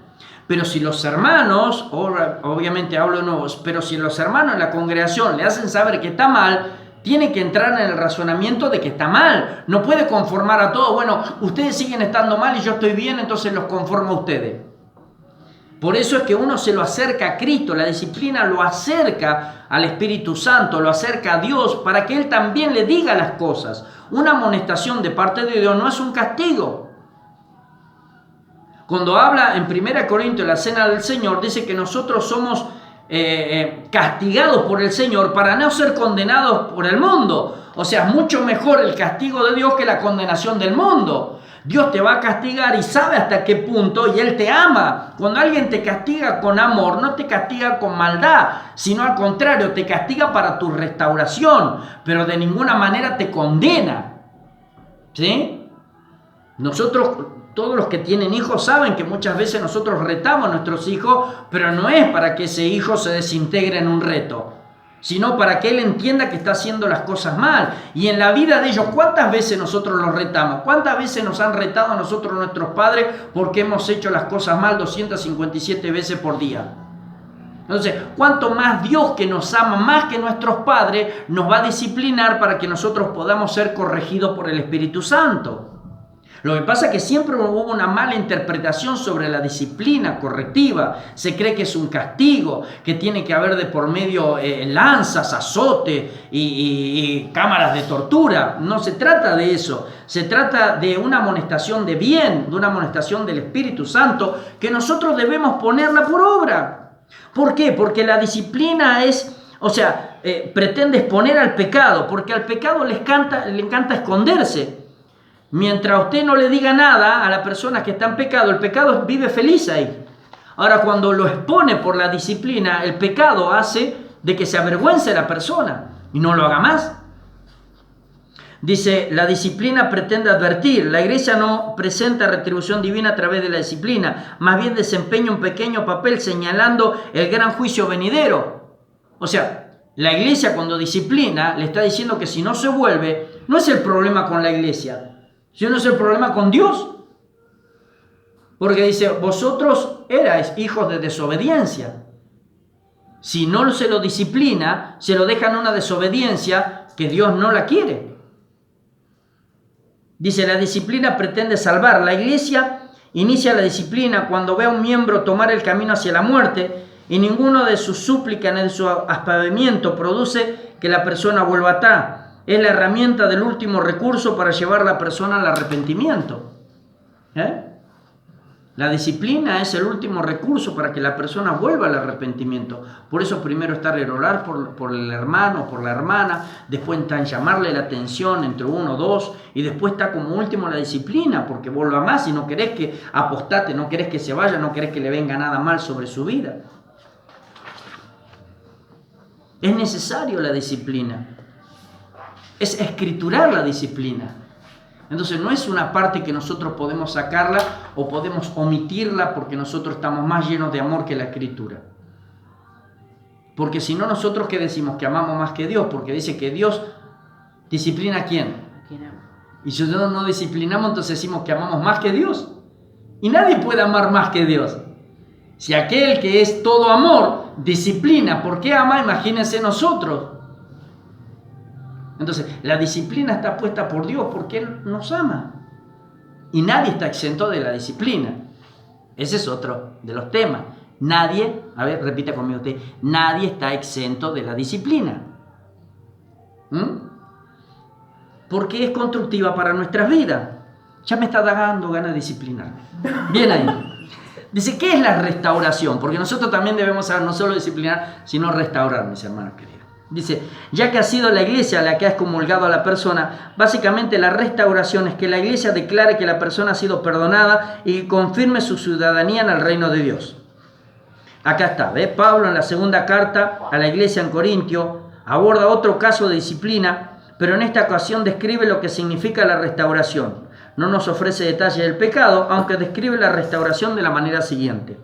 Pero si los hermanos, obviamente hablo de nuevos, pero si los hermanos en la congregación le hacen saber que está mal, tiene que entrar en el razonamiento de que está mal. No puede conformar a todos. Bueno, ustedes siguen estando mal y yo estoy bien, entonces los conformo a ustedes. Por eso es que uno se lo acerca a Cristo, la disciplina lo acerca al Espíritu Santo, lo acerca a Dios para que Él también le diga las cosas. Una amonestación de parte de Dios no es un castigo. Cuando habla en 1 Corintios, la cena del Señor, dice que nosotros somos castigados por el Señor para no ser condenados por el mundo. O sea, es mucho mejor el castigo de Dios que la condenación del mundo. Dios te va a castigar y sabe hasta qué punto, y Él te ama. Cuando alguien te castiga con amor, no te castiga con maldad, sino al contrario, te castiga para tu restauración, pero de ninguna manera te condena. ¿Sí? Nosotros, todos los que tienen hijos saben que muchas veces nosotros retamos a nuestros hijos, pero no es para que ese hijo se desintegre en un reto, sino para que él entienda que está haciendo las cosas mal. Y en la vida de ellos, ¿cuántas veces nosotros los retamos? ¿Cuántas veces nos han retado a nosotros nuestros padres porque hemos hecho las cosas mal 257 veces por día? Entonces, ¿cuánto más Dios, que nos ama más que nuestros padres, nos va a disciplinar para que nosotros podamos ser corregidos por el Espíritu Santo? Lo que pasa es que siempre hubo una mala interpretación sobre la disciplina correctiva. Se cree que es un castigo, que tiene que haber de por medio lanzas, azote y cámaras de tortura. No se trata de eso. Se trata de una amonestación de bien, de una amonestación del Espíritu Santo, que nosotros debemos ponerla por obra. ¿Por qué? Porque la disciplina pretende exponer al pecado, porque al pecado le encanta esconderse. Mientras usted no le diga nada a la persona que está en pecado, el pecado vive feliz ahí. Ahora, cuando lo expone por la disciplina, el pecado hace de que se avergüence la persona y no lo haga más. Dice, la disciplina pretende advertir. La iglesia no presenta retribución divina a través de la disciplina, más bien desempeña un pequeño papel señalando el gran juicio venidero. O sea, la iglesia cuando disciplina le está diciendo que si no se vuelve, no es el problema con la iglesia, sino es el problema con Dios. Porque dice, vosotros erais hijos de desobediencia. Si no se lo disciplina, se lo dejan una desobediencia que Dios no la quiere. Dice, la disciplina pretende salvar. La iglesia inicia la disciplina cuando ve a un miembro tomar el camino hacia la muerte y ninguno de sus súplicas ni de su aspaviento produce que la persona vuelva atrás. Es la herramienta del último recurso para llevar a la persona al arrepentimiento. La disciplina es el último recurso para que la persona vuelva al arrepentimiento. Por eso primero está el orar por el hermano, por la hermana, después está en llamarle la atención entre uno o dos, y después está como último la disciplina, porque vuelva más y no querés que apostate, no querés que se vaya, no querés que le venga nada mal sobre su vida. Es necesario la disciplina. Es escriturar la disciplina. Entonces no es una parte que nosotros podemos sacarla o podemos omitirla porque nosotros estamos más llenos de amor que la escritura. Porque si no, nosotros ¿qué decimos? Que amamos más que Dios, porque dice que Dios disciplina a quién. Y si nosotros no disciplinamos, entonces decimos que amamos más que Dios. Y nadie puede amar más que Dios. Si aquel que es todo amor disciplina, ¿por qué ama? Imagínense nosotros. Entonces, la disciplina está puesta por Dios porque Él nos ama. Y nadie está exento de la disciplina. Ese es otro de los temas. Nadie, a ver, repita conmigo usted, nadie está exento de la disciplina. Porque es constructiva para nuestras vidas. Ya me está dando ganas de disciplinarme. Bien ahí. Dice, ¿qué es la restauración? Porque nosotros también debemos saber no solo disciplinar, sino restaurar, mis hermanos queridos. Dice, ya que ha sido la iglesia la que ha excomulgado a la persona, básicamente la restauración es que la iglesia declare que la persona ha sido perdonada y confirme su ciudadanía en el reino de Dios. Acá está, ¿ves? Pablo en la segunda carta a la iglesia en Corintio aborda otro caso de disciplina, pero en esta ocasión describe lo que significa la restauración. No nos ofrece detalles del pecado, aunque describe la restauración de la manera siguiente.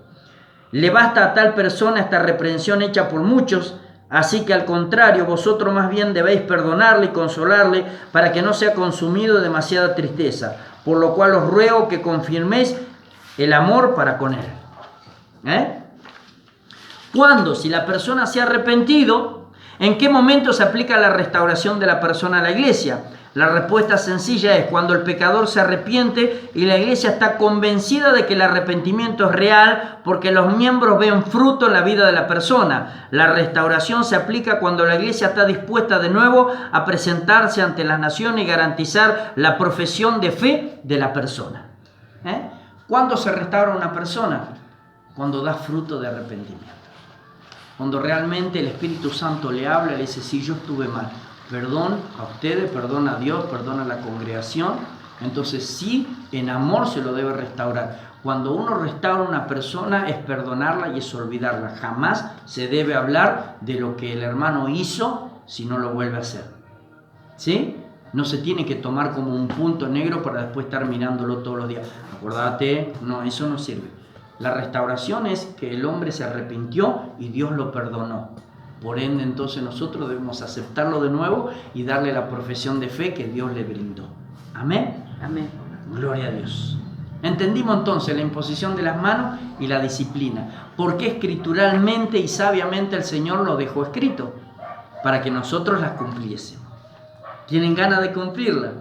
Le basta a tal persona esta reprensión hecha por muchos, así que al contrario, vosotros más bien debéis perdonarle y consolarle para que no sea consumido de demasiada tristeza, por lo cual os ruego que confirméis el amor para con él. ¿Cuándo? Si la persona se ha arrepentido, ¿en qué momento se aplica la restauración de la persona a la iglesia? La respuesta sencilla es cuando el pecador se arrepiente y la iglesia está convencida de que el arrepentimiento es real porque los miembros ven fruto en la vida de la persona. La restauración se aplica cuando la iglesia está dispuesta de nuevo a presentarse ante las naciones y garantizar la profesión de fe de la persona. ¿Cuándo se restaura una persona? Cuando da fruto de arrepentimiento. Cuando realmente el Espíritu Santo le habla y le dice, sí, yo estuve mal. Perdón a ustedes, perdón a Dios, perdón a la congregación. Entonces sí, en amor se lo debe restaurar. Cuando uno restaura a una persona es perdonarla y es olvidarla. Jamás se debe hablar de lo que el hermano hizo si no lo vuelve a hacer. ¿Sí? No se tiene que tomar como un punto negro para después estar mirándolo todos los días. Acordate, no, eso no sirve. La restauración es que el hombre se arrepintió y Dios lo perdonó. Por ende, entonces nosotros debemos aceptarlo de nuevo y darle la profesión de fe que Dios le brindó. Amén. Amén. Gloria a Dios. Entendimos entonces la imposición de las manos y la disciplina. Porque escrituralmente y sabiamente el Señor lo dejó escrito para que nosotros las cumpliésemos. ¿Tienen ganas de cumplirla?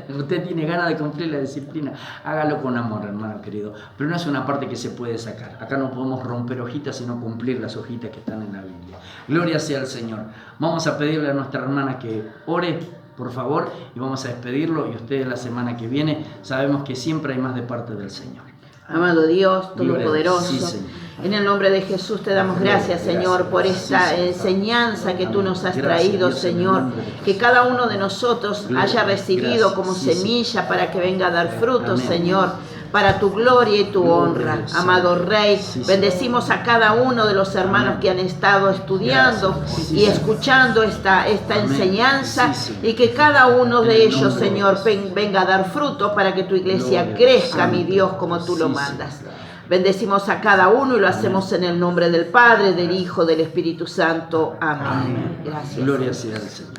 Usted tiene ganas de cumplir la disciplina, hágalo con amor, hermano querido. Pero no es una parte que se puede sacar. Acá no podemos romper hojitas, sino cumplir las hojitas que están en la Biblia. Gloria sea al Señor. Vamos a pedirle a nuestra hermana que ore, por favor, y vamos a despedirlo. Y ustedes la semana que viene sabemos que siempre hay más de parte del Señor. Amado Dios Todopoderoso, sí, en el nombre de Jesús te damos gracias, Señor, por esta enseñanza que tú nos has traído, Señor. Que cada uno de nosotros haya recibido como semilla para que venga a dar frutos, Señor, para tu gloria y tu honra. Amado Rey, bendecimos a cada uno de los hermanos que han estado estudiando y escuchando esta enseñanza, y que cada uno de ellos, Señor, venga a dar frutos para que tu iglesia crezca, mi Dios, como tú lo mandas. Bendecimos a cada uno y lo hacemos en el nombre del Padre, del Hijo, del Espíritu Santo. Amén. Gracias. Gloria sea al Señor.